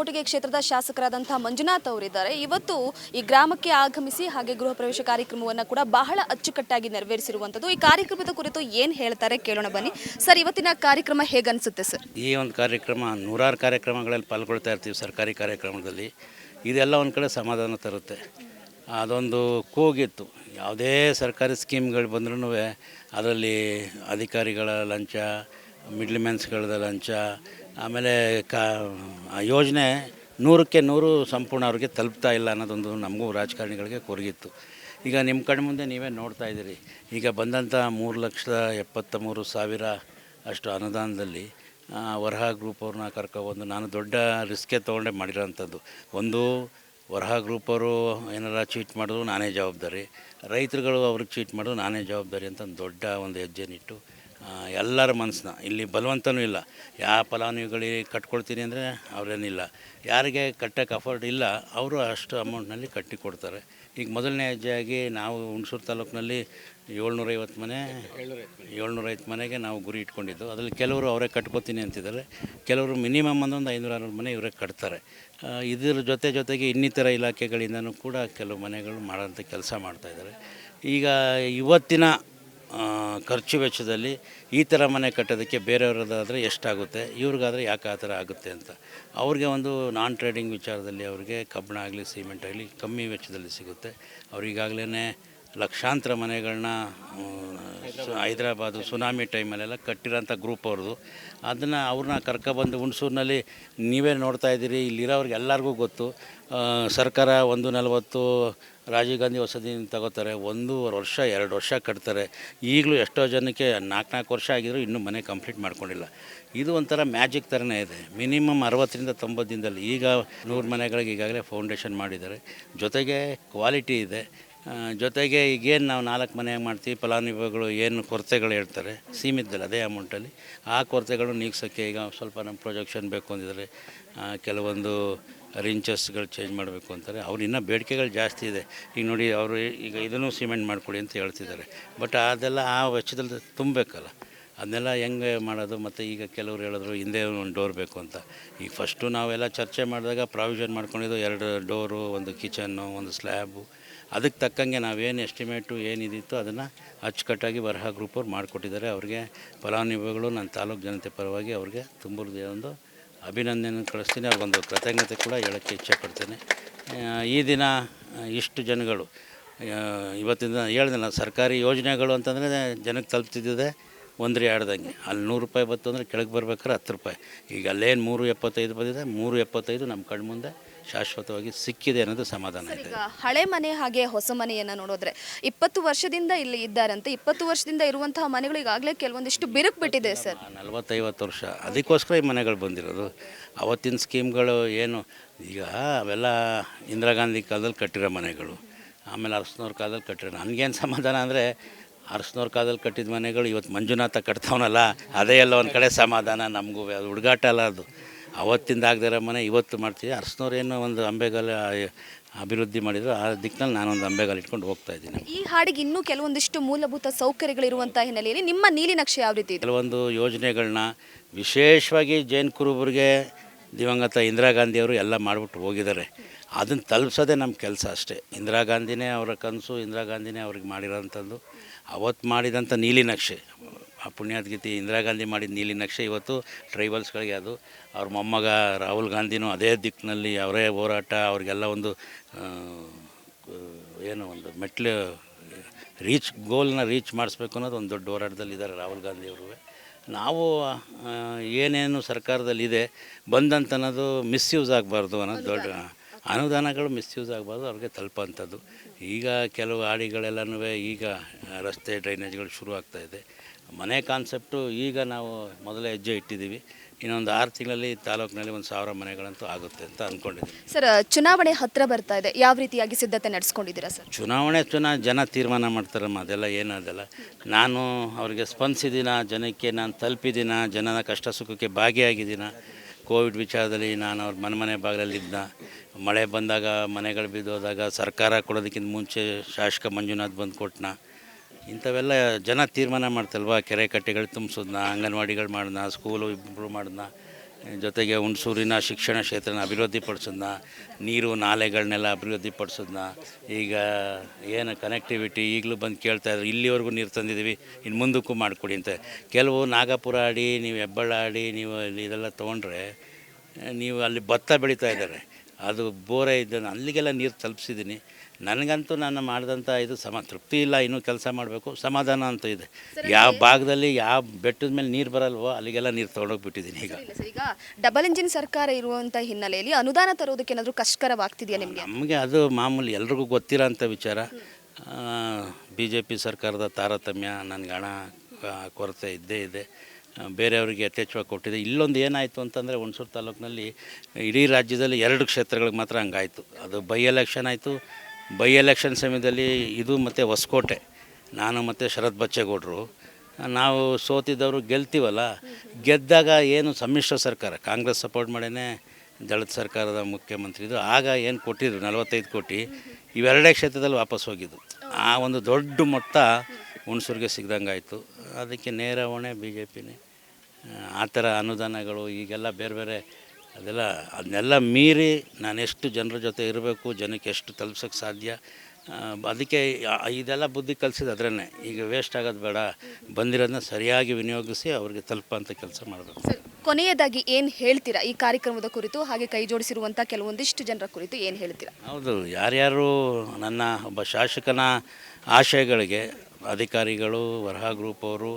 ಕಲಘಟಗಿ ಕ್ಷೇತ್ರದ ಶಾಸಕರಾದಂತಹ ಮಂಜುನಾಥ್ ಅವರಿದ್ದಾರೆ. ಇವತ್ತು ಈ ಗ್ರಾಮಕ್ಕೆ ಆಗಮಿಸಿ ಹಾಗೆ ಗೃಹ ಪ್ರವೇಶ ಕಾರ್ಯಕ್ರಮವನ್ನು ಕೂಡ ಬಹಳ ಅಚ್ಚುಕಟ್ಟಾಗಿ ನೆರವೇರಿಸಿರುವಂಥದ್ದು. ಈ ಕಾರ್ಯಕ್ರಮದ ಕುರಿತು ಏನು ಹೇಳ್ತಾರೆ ಕೇಳೋಣ ಬನ್ನಿ. ಸರ್, ಇವತ್ತಿನ ಕಾರ್ಯಕ್ರಮ ಹೇಗನ್ಸುತ್ತೆ ಸರ್? ಈ ಒಂದು ಕಾರ್ಯಕ್ರಮ ನೂರಾರು ಕಾರ್ಯಕ್ರಮಗಳಲ್ಲಿ ಪಾಲ್ಗೊಳ್ತಾ ಇರ್ತೀವಿ. ಸರ್ಕಾರಿ ಕಾರ್ಯಕ್ರಮದಲ್ಲಿ ಇದೆಲ್ಲ ಒಂದು ಕಡೆ ಸಮಾಧಾನ ತರುತ್ತೆ. ಅದೊಂದು ಕೂಗಿತ್ತು. ಯಾವುದೇ ಸರ್ಕಾರಿ ಸ್ಕೀಮ್ಗಳು ಬಂದ್ರೂ ಅದರಲ್ಲಿ ಅಧಿಕಾರಿಗಳ ಲಂಚ, ಮಿಡ್ಲ್ ಮ್ಯಾನ್ಸ್ಗಳದ ಲಂಚ, ಆಮೇಲೆ ಯೋಜನೆ 100ಕ್ಕೆ 100 ಸಂಪೂರ್ಣ ಅವ್ರಿಗೆ ತಲುಪ್ತಾ ಇಲ್ಲ ಅನ್ನೋದೊಂದು ನಮಗೂ ರಾಜಕಾರಣಿಗಳಿಗೆ ಕೊರಗಿತ್ತು. ಈಗ ನಿಮ್ಮ ಕಣ್ಣು ಮುಂದೆ ನೀವೇ ನೋಡ್ತಾ ಇದ್ದೀರಿ. ಈಗ ಬಂದಂಥ 3,73,000 ಅಷ್ಟು ಅನುದಾನದಲ್ಲಿ ವರಹ ಗ್ರೂಪ್ ಅವ್ರನ್ನ ಕರ್ಕೊಬಂದು ನಾನು ದೊಡ್ಡ ರಿಸ್ಕೆ ತೊಗೊಂಡೆ ಮಾಡಿರೋಂಥದ್ದು. ಒಂದು, ವರಹ ಗ್ರೂಪ್ ಅವರು ಏನಾರ ಚೀಟ್ ಮಾಡಿದ್ರು ನಾನೇ ಜವಾಬ್ದಾರಿ, ರೈತರುಗಳು ಅವ್ರಿಗೆ ಚೀಟ್ ಮಾಡಿದ್ರು ನಾನೇ ಜವಾಬ್ದಾರಿ ಅಂತ ದೊಡ್ಡ ಒಂದು ಹೆಜ್ಜೆನಿಟ್ಟು ಎಲ್ಲರ ಮನಸ್ಸನ್ನ, ಇಲ್ಲಿ ಬಲವಂತನೂ ಇಲ್ಲ. ಯಾವ ಫಲಾನುಭವಿಗಳಿಗೆ ಕಟ್ಕೊಳ್ತೀನಿ ಅಂದರೆ ಅವರೇನಿಲ್ಲ, ಯಾರಿಗೆ ಕಟ್ಟಕ್ಕೆ ಅಫೋರ್ಡ್ ಇಲ್ಲ ಅವರು ಅಷ್ಟು ಅಮೌಂಟ್ನಲ್ಲಿ ಕಟ್ಟಿ ಕೊಡ್ತಾರೆ. ಈಗ ಮೊದಲನೇ ಹೆಜ್ಜೆಯಾಗಿ ನಾವು ಹುಣಸೂರು ತಾಲೂಕಿನಲ್ಲಿ 750 ಮನೆಗೆ ನಾವು ಗುರಿ ಇಟ್ಕೊಂಡಿದ್ದು. ಅದರಲ್ಲಿ ಕೆಲವರು ಅವರೇ ಕಟ್ಕೋತೀನಿ ಅಂತಿದ್ದಾರೆ, ಕೆಲವರು ಮಿನಿಮಮ್ ಒಂದು 500-600 ಮನೆ ಇವರೇ ಕಟ್ತಾರೆ. ಇದರ ಜೊತೆಗೆ ಇನ್ನಿತರ ಇಲಾಖೆಗಳಿಂದನೂ ಕೂಡ ಕೆಲವು ಮನೆಗಳು ಮಾಡೋಂಥ ಕೆಲಸ ಮಾಡ್ತಾಯಿದ್ದಾರೆ. ಈಗ ಇವತ್ತಿನ ಖರ್ಚು ವೆಚ್ಚದಲ್ಲಿ ಈ ಥರ ಮನೆ ಕಟ್ಟೋದಕ್ಕೆ ಬೇರೆಯವರದಾದರೆ ಎಷ್ಟಾಗುತ್ತೆ, ಇವ್ರಿಗಾದರೆ ಯಾಕೆ ಆ ಥರ ಆಗುತ್ತೆ ಅಂತ ಅವ್ರಿಗೆ ಒಂದು ನಾನ್ ಟ್ರೇಡಿಂಗ್ ವಿಚಾರದಲ್ಲಿ ಅವ್ರಿಗೆ ಕಬ್ಬಣ ಆಗಲಿ ಸಿಮೆಂಟ್ ಆಗಲಿ ಕಮ್ಮಿ ವೆಚ್ಚದಲ್ಲಿ ಸಿಗುತ್ತೆ. ಅವ್ರಿಗಾಗಲೇ ಲಕ್ಷಾಂತರ ಮನೆಗಳನ್ನ ಹೈದರಾಬಾದು ಸುನಾಮಿ ಟೈಮಲ್ಲೆಲ್ಲ ಕಟ್ಟಿರೋಂಥ ಗ್ರೂಪ್ ಅವ್ರದ್ದು. ಅವ್ರನ್ನ ಕರ್ಕೊಬಂದು ಹುಣಸೂರಿನಲ್ಲಿ ನೀವೇ ನೋಡ್ತಾ ಇದ್ದೀರಿ. ಇಲ್ಲಿರೋರಿಗೆ ಎಲ್ಲರಿಗೂ ಗೊತ್ತು. ಸರ್ಕಾರ 140 ರಾಜೀವ್ ಗಾಂಧಿ ವಸತಿ ತಗೋತಾರೆ, 1 ವರ್ಷ 2 ವರ್ಷ ಕಟ್ತಾರೆ. ಈಗಲೂ ಎಷ್ಟೋ ಜನಕ್ಕೆ 4 ವರ್ಷ ಆಗಿದ್ರು ಇನ್ನೂ ಮನೆ ಕಂಪ್ಲೀಟ್ ಮಾಡ್ಕೊಂಡಿಲ್ಲ. ಇದು ಒಂಥರ ಮ್ಯಾಜಿಕ್ ಥರನೇ ಇದೆ. ಮಿನಿಮಮ್ 60-90 ದಿನದಲ್ಲಿ ಈಗ 100 ಮನೆಗಳಿಗೆ ಈಗಾಗಲೇ ಫೌಂಡೇಶನ್ ಮಾಡಿದ್ದಾರೆ. ಜೊತೆಗೆ ಕ್ವಾಲಿಟಿ ಇದೆ. ಜೊತೆಗೆ ಈಗೇನು ನಾವು 4 ಮನೆ ಮಾಡ್ತೀವಿ, ಫಲಾನುಭವಿಗಳು ಏನು ಕೊರತೆಗಳು ಹೇಳ್ತಾರೆ ಸೀಮಿತದಲ್ಲಿ ಅದೇ ಅಮೌಂಟಲ್ಲಿ ಆ ಕೊರತೆಗಳು ನೀಗ್ಸೋಕ್ಕೆ ಈಗ ಸ್ವಲ್ಪ ನಮ್ಮ ಪ್ರೊಜೆಕ್ಷನ್ ಬೇಕು ಅಂದಿದ್ದಾರೆ. ಕೆಲವೊಂದು ರಿಂಚಸ್ಗಳು ಚೇಂಜ್ ಮಾಡಬೇಕು ಅಂತಾರೆ. ಅವ್ರು ಇನ್ನೂ ಬೇಡಿಕೆಗಳು ಜಾಸ್ತಿ ಇದೆ. ಈಗ ನೋಡಿ, ಅವರು ಈಗ ಇದನ್ನು ಸಿಮೆಂಟ್ ಮಾಡಿಕೊಡಿ ಅಂತ ಹೇಳ್ತಿದ್ದಾರೆ. ಬಟ್ ಅದೆಲ್ಲ ಆ ವೆಚ್ಚದಲ್ಲಿ ತುಂಬಬೇಕಲ್ಲ, ಅದನ್ನೆಲ್ಲ ಹೆಂಗೆ ಮಾಡೋದು? ಮತ್ತು ಈಗ ಕೆಲವರು ಹೇಳಿದ್ರು ಹಿಂದೆ ಒಂದು ಡೋರ್ ಬೇಕು ಅಂತ. ಈಗ ಫಸ್ಟು ನಾವೆಲ್ಲ ಚರ್ಚೆ ಮಾಡಿದಾಗ ಪ್ರಾವಿಷನ್ ಮಾಡ್ಕೊಂಡಿದ್ದು 2 ಡೋರು, 1 ಕಿಚನ್ನು, 1 ಸ್ಲ್ಯಾಬು. ಅದಕ್ಕೆ ತಕ್ಕಂಗೆ ನಾವೇನು ಎಸ್ಟಿಮೇಟು ಏನಿದಿತ್ತು ಅದನ್ನು ಅಚ್ಚುಕಟ್ಟಾಗಿ ವರಹ ಗ್ರೂಪ್ ಅವ್ರು ಮಾಡಿಕೊಟ್ಟಿದ್ದಾರೆ. ಅವ್ರಿಗೆ ಫಲಾನುಭವಿಗಳು ನನ್ನ ತಾಲೂಕು ಜನತೆ ಪರವಾಗಿ ಅವ್ರಿಗೆ ತುಂಬುವುದೇ ಒಂದು ಅಭಿನಂದನೆ ಕಳಿಸ್ತೀನಿ. ಅವ್ರಿಗೊಂದು ಕೃತಜ್ಞತೆ ಕೂಡ ಹೇಳೋಕ್ಕೆ ಇಚ್ಛೆಪಡ್ತೇನೆ. ಈ ದಿನ ಇಷ್ಟು ಜನಗಳು ಇವತ್ತಿನ ಹೇಳ್ದಲ್ಲ, ಸರ್ಕಾರಿ ಯೋಜನೆಗಳು ಅಂತಂದರೆ ಜನಕ್ಕೆ ತಲುಪ್ತಿದ್ದಿದೆ 1 ಆಡ್ದಂಗೆ. ಅಲ್ಲಿ 100 ರೂಪಾಯಿ ಬತ್ತು ಅಂದರೆ ಕೆಳಗೆ ಬರ್ಬೇಕಾದ್ರೆ 10 ರೂಪಾಯಿ. ಈಗ ಅಲ್ಲೇನು 3.75 ಬಂದಿದೆ, 3.75 ನಮ್ಮ ಕಣ್ಮುಂದೆ ಶಾಶ್ವತವಾಗಿ ಸಿಕ್ಕಿದೆ ಅನ್ನೋದು ಸಮಾಧಾನ ಇದೆ. ಈಗ ಹಳೆ ಮನೆ ಹಾಗೆ ಹೊಸ ಮನೆಯನ್ನು ನೋಡಿದ್ರೆ 20 ವರ್ಷದಿಂದ ಇಲ್ಲಿ ಇದ್ದಾರಂತೆ. 20 ವರ್ಷದಿಂದ ಇರುವಂತಹ ಮನೆಗಳು ಈಗಾಗಲೇ ಕೆಲವೊಂದಿಷ್ಟು ಬಿರುಕು ಬಿಟ್ಟಿದೆ ಸರ್. 40-50 ವರ್ಷ ಅದಕ್ಕೋಸ್ಕರ ಈ ಮನೆಗಳು ಬಂದಿರೋದು. ಅವತ್ತಿನ ಸ್ಕೀಮ್ಗಳು ಏನು ಈಗ ಅವೆಲ್ಲ ಇಂದಿರಾ ಗಾಂಧಿ ಕಾಲದಲ್ಲಿ ಕಟ್ಟಿರೋ ಮನೆಗಳು, ಆಮೇಲೆ ಅರಸನವ್ರ ಕಾಲದಲ್ಲಿ ಕಟ್ಟಿರೋ. ನನಗೇನು ಸಮಾಧಾನ ಅಂದರೆ ಅರಸನವ್ರ ಕಾಲದಲ್ಲಿ ಕಟ್ಟಿದ ಮನೆಗಳು ಇವತ್ತು ಮಂಜುನಾಥ ಕಟ್ತಾವನಲ್ಲ, ಅದೇ ಎಲ್ಲ ಒಂದು ಕಡೆ ಸಮಾಧಾನ ನಮಗೂ. ಅದು ಹುಡುಗಾಟ ಅಲ್ಲ, ಅದು ಅವತ್ತಿಂದ ಆಗದಿರೋ ಮನೆ ಇವತ್ತು ಮಾಡ್ತೀವಿ. ಅರಸನವ್ರೇನು ಒಂದು ಅಂಬೆಗಾಲ ಅಭಿವೃದ್ಧಿ ಮಾಡಿದ್ರು, ಆ ದಿಕ್ಕಿನಲ್ಲಿ ನಾನೊಂದು ಅಂಬೆಗಾಲ ಇಟ್ಕೊಂಡು ಹೋಗ್ತಾ ಇದ್ದೀನಿ. ಈ ಹಾಡಿಗೆ ಇನ್ನೂ ಕೆಲವೊಂದಿಷ್ಟು ಮೂಲಭೂತ ಸೌಕರ್ಯಗಳಿರುವಂಥ ಹಿನ್ನೆಲೆಯಲ್ಲಿ ನಿಮ್ಮ ನೀಲಿನಕ್ಷೆ ಯಾವ ರೀತಿ ಇದೆ? ಕೆಲವೊಂದು ಯೋಜನೆಗಳನ್ನ ವಿಶೇಷವಾಗಿ ಜೈನ್ ಕುರುಬರಿಗೆ ದಿವಂಗತ ಇಂದಿರಾ ಗಾಂಧಿಯವರು ಎಲ್ಲ ಮಾಡಿಬಿಟ್ಟು ಹೋಗಿದ್ದಾರೆ. ಅದನ್ನು ತಲುಪಿಸೋದೇ ನಮ್ಮ ಕೆಲಸ ಅಷ್ಟೇ. ಇಂದಿರಾ ಗಾಂಧಿನೇ ಅವರ ಕನಸು, ಇಂದಿರಾ ಗಾಂಧಿನೇ ಅವ್ರಿಗೆ ಮಾಡಿರೋಂಥದ್ದು. ಅವತ್ತು ಮಾಡಿದಂಥ ನೀಲಿನಕ್ಷೆ, ಆ ಪುಣ್ಯಾತ್ಗೀತಿ ಇಂದಿರಾ ಗಾಂಧಿ ಮಾಡಿದ ನೀಲಿನಕ್ಷೆ ಇವತ್ತು ಟ್ರೈಬಲ್ಸ್ಗಳಿಗೆ ಅದು. ಅವ್ರ ಮೊಮ್ಮಗ ರಾಹುಲ್ ಗಾಂಧಿನೂ ಅದೇ ದಿಕ್ಕಿನಲ್ಲಿ ಅವರೇ ಹೋರಾಟ, ಅವ್ರಿಗೆಲ್ಲ ಒಂದು ಏನು ಒಂದು ಮೆಟ್ಲು ಗೋಲ್ನ ರೀಚ್ ಮಾಡಿಸ್ಬೇಕು ಅನ್ನೋದು ಒಂದು ದೊಡ್ಡ ಹೋರಾಟದಲ್ಲಿದ್ದಾರೆ ರಾಹುಲ್ ಗಾಂಧಿಯವರು. ನಾವು ಏನೇನು ಸರ್ಕಾರದಲ್ಲಿದೆ ಬಂದಂತ ಅನ್ನೋದು ಮಿಸ್ಯೂಸ್ ಆಗಬಾರ್ದು ಅನ್ನೋದು ದೊಡ್ಡ ಅನುದಾನಗಳು ಮಿಸ್ಯೂಸ್ ಆಗಬಾರ್ದು, ಅವ್ರಿಗೆ ತಲುಪೋಂಥದ್ದು. ಈಗ ಕೆಲವು ಹಾಡಿಗಳೆಲ್ಲನೂ ಈಗ ರಸ್ತೆ ಡ್ರೈನೇಜ್ಗಳು ಶುರು ಆಗ್ತಾಯಿದೆ. ಮನೆ ಕಾನ್ಸೆಪ್ಟು ಈಗ ನಾವು ಮೊದಲೇ ಹೆಜ್ಜೆ ಇಟ್ಟಿದ್ದೀವಿ. ಇನ್ನೊಂದು 6 ತಿಂಗಳಲ್ಲಿ ತಾಲೂಕಿನಲ್ಲಿ 1,000 ಮನೆಗಳಂತೂ ಆಗುತ್ತೆ ಅಂತ ಅಂದ್ಕೊಂಡಿದ್ದೀವಿ. ಸರ್, ಚುನಾವಣೆ ಹತ್ತಿರ ಬರ್ತಾ ಇದೆ, ಯಾವ ರೀತಿಯಾಗಿ ಸಿದ್ಧತೆ ನಡೆಸ್ಕೊಂಡಿದ್ದೀರಾ ಸರ್? ಚುನಾವಣೆ ಜನ ತೀರ್ಮಾನ ಮಾಡ್ತಾರಮ್ಮ, ಅದೆಲ್ಲ ಏನದಲ್ಲ. ನಾನು ಅವ್ರಿಗೆ ಸ್ಪಂದಿಸಿದ್ದೀನ, ಜನಕ್ಕೆ ನಾನು ತಲುಪಿದ್ದೀನ, ಜನನ ಕಷ್ಟ ಸುಖಕ್ಕೆ ಭಾಗಿಯಾಗಿದ್ದೀನ. ಕೋವಿಡ್ ವಿಚಾರದಲ್ಲಿ ನಾನು ಅವ್ರ ಮನೆ ಬಾಗಿಲಲ್ಲಿದ್ದ, ಮಳೆ ಬಂದಾಗ ಮನೆಗಳು ಬಿದ್ದೋದಾಗ ಸರ್ಕಾರ ಕೊಡೋದಕ್ಕಿಂತ ಮುಂಚೆ ಶಾಸಕ ಮಂಜುನಾಥ್ ಬಂದು ಕೊಟ್ಟನ. ಇಂಥವೆಲ್ಲ ಜನ ತೀರ್ಮಾನ ಮಾಡ್ತಲ್ವ. ಕೆರೆ ಕಟ್ಟೆಗಳು ತುಂಬಿಸೋದನ್ನ, ಅಂಗನವಾಡಿಗಳು ಮಾಡೋದನ್ನ, ಸ್ಕೂಲು ಇಂಪ್ರೂವ್ ಮಾಡೋದನ್ನ, ಜೊತೆಗೆ ಹುಣಸೂರಿನ ಶಿಕ್ಷಣ ಕ್ಷೇತ್ರನ ಅಭಿವೃದ್ಧಿಪಡಿಸೋದನ್ನ, ನೀರು ನಾಲೆಗಳನ್ನೆಲ್ಲ ಅಭಿವೃದ್ಧಿಪಡಿಸೋದನ್ನ, ಈಗ ಏನು ಕನೆಕ್ಟಿವಿಟಿ ಈಗಲೂ ಬಂದು ಕೇಳ್ತಾಯಿದ್ರು, ಇಲ್ಲಿವರೆಗೂ ನೀರು ತಂದಿದ್ದೀವಿ ಇನ್ನು ಮುಂದಕ್ಕೂ ಮಾಡಿಕೊಡಿ ಅಂತ. ಕೆಲವು ನಾಗಪುರ ಆಡಿ, ನೀವು ಹೆಬ್ಬಳ್ಳ ಆಡಿ, ನೀವು ಇದೆಲ್ಲ ತೊಗೊಂಡ್ರೆ ನೀವು ಅಲ್ಲಿ ಭತ್ತ ಬೆಳೀತಾ ಇದ್ದಾರೆ, ಅದು ಬೋರೆ ಇದ್ದು ಅಲ್ಲಿಗೆಲ್ಲ ನೀರು ತಲುಪಿಸಿದ್ದೀನಿ. ನನಗಂತೂ ನಾನು ಮಾಡಿದಂಥ ಇದು ತೃಪ್ತಿ ಇಲ್ಲ, ಇನ್ನೂ ಕೆಲಸ ಮಾಡಬೇಕು, ಸಮಾಧಾನ ಅಂತ ಇದೆ. ಯಾವ ಭಾಗದಲ್ಲಿ ಯಾವ ಬೆಟ್ಟದ ಮೇಲೆ ನೀರು ಬರಲ್ವೋ ಅಲ್ಲಿಗೆಲ್ಲ ನೀರು ತೊಗೊಂಡೋಗ್ಬಿಟ್ಟಿದ್ದೀನಿ ಈಗ. ಈಗ ಡಬಲ್ ಇಂಜಿನ್ ಸರ್ಕಾರ ಇರುವಂಥ ಹಿನ್ನೆಲೆಯಲ್ಲಿ ಅನುದಾನ ತರೋದಕ್ಕೆ ಏನಾದರೂ ಕಷ್ಟಕರವಾಗ್ತಿದೆಯಾ ನಿಮಗೆ? ನಮಗೆ ಅದು ಮಾಮೂಲಿ ಎಲ್ರಿಗೂ ಗೊತ್ತಿರೋಂಥ ವಿಚಾರ. BJP ಸರ್ಕಾರದ ತಾರತಮ್ಯ, ನನಗೆ ಹಣ ಕೊರತೆ ಇದ್ದೇ ಇದೆ, ಬೇರೆಯವರಿಗೆ ಯಥೇಚ್ಛವಾಗಿ ಕೊಟ್ಟಿದೆ. ಇಲ್ಲೊಂದು ಏನಾಯಿತು ಅಂತಂದರೆ ಹುಣಸೂರು ತಾಲೂಕಿನಲ್ಲಿ ಇಡೀ ರಾಜ್ಯದಲ್ಲಿ 2 ಕ್ಷೇತ್ರಗಳಿಗೆ ಮಾತ್ರ ಹಂಗಾಯಿತು. ಅದು ಬೈ ಎಲೆಕ್ಷನ್ ಆಯಿತು. ಬೈ ಎಲೆಕ್ಷನ್ ಸಮಯದಲ್ಲಿ ಇದು ಮತ್ತು ಹೊಸಕೋಟೆ, ನಾನು ಮತ್ತು ಶರತ್ ಬಚ್ಚೇಗೌಡರು ನಾವು ಸೋತಿದ್ದವರು ಗೆಲ್ತೀವಲ್ಲ, ಗೆದ್ದಾಗ ಏನು ಸಮ್ಮಿಶ್ರ ಸರ್ಕಾರ, ಕಾಂಗ್ರೆಸ್ ಸಪೋರ್ಟ್ ಮಾಡೇ ದಳದ ಸರ್ಕಾರದ ಮುಖ್ಯಮಂತ್ರಿ ಇದು. ಆಗ ಏನು ಕೊಟ್ಟಿದ್ರು 45 ಕೋಟಿ, ಇವೆರಡೇ ಕ್ಷೇತ್ರದಲ್ಲಿ ವಾಪಸ್ ಹೋಗಿದ್ದು. ಆ ಒಂದು ದೊಡ್ಡ ಮೊತ್ತ ಹುಣಸೂರಿಗೆ ಸಿಗ್ದಂಗೆ ಆಯಿತು. ಅದಕ್ಕೆ ನೇರ ಹೊಣೆ BJPನೇ. ಆ ಥರ ಅನುದಾನಗಳು ಈಗೆಲ್ಲ ಬೇರೆ ಬೇರೆ ಅದನ್ನೆಲ್ಲ ಮೀರಿ ನಾನೆಷ್ಟು ಜನರ ಜೊತೆ ಇರಬೇಕು, ಜನಕ್ಕೆ ಎಷ್ಟು ತಲುಪ್ಸೋಕ್ಕೆ ಸಾಧ್ಯ, ಅದಕ್ಕೆ ಇದೆಲ್ಲ ಬುದ್ಧಿ ಕಲಿಸಿದ್ದು ಅದರನ್ನೇ. ಈಗ ವೇಸ್ಟ್ ಆಗೋದು ಬೇಡ, ಬಂದಿರೋದನ್ನ ಸರಿಯಾಗಿ ವಿನಿಯೋಗಿಸಿ ಅವ್ರಿಗೆ ತಲುಪೋಂಥ ಕೆಲಸ ಮಾಡಬೇಕು. ಕೊನೆಯದಾಗಿ ಏನು ಹೇಳ್ತೀರಾ ಈ ಕಾರ್ಯಕ್ರಮದ ಕುರಿತು, ಹಾಗೆ ಕೈ ಜೋಡಿಸಿರುವಂಥ ಕೆಲವೊಂದಿಷ್ಟು ಜನರ ಕುರಿತು ಏನು ಹೇಳ್ತೀರಾ? ಹೌದು, ಯಾರ್ಯಾರು ನನ್ನ ಒಬ್ಬ ಶಾಸಕನ ಆಶಯಗಳಿಗೆ ಅಧಿಕಾರಿಗಳು, ವರಹ ಗ್ರೂಪ್ ಅವರು,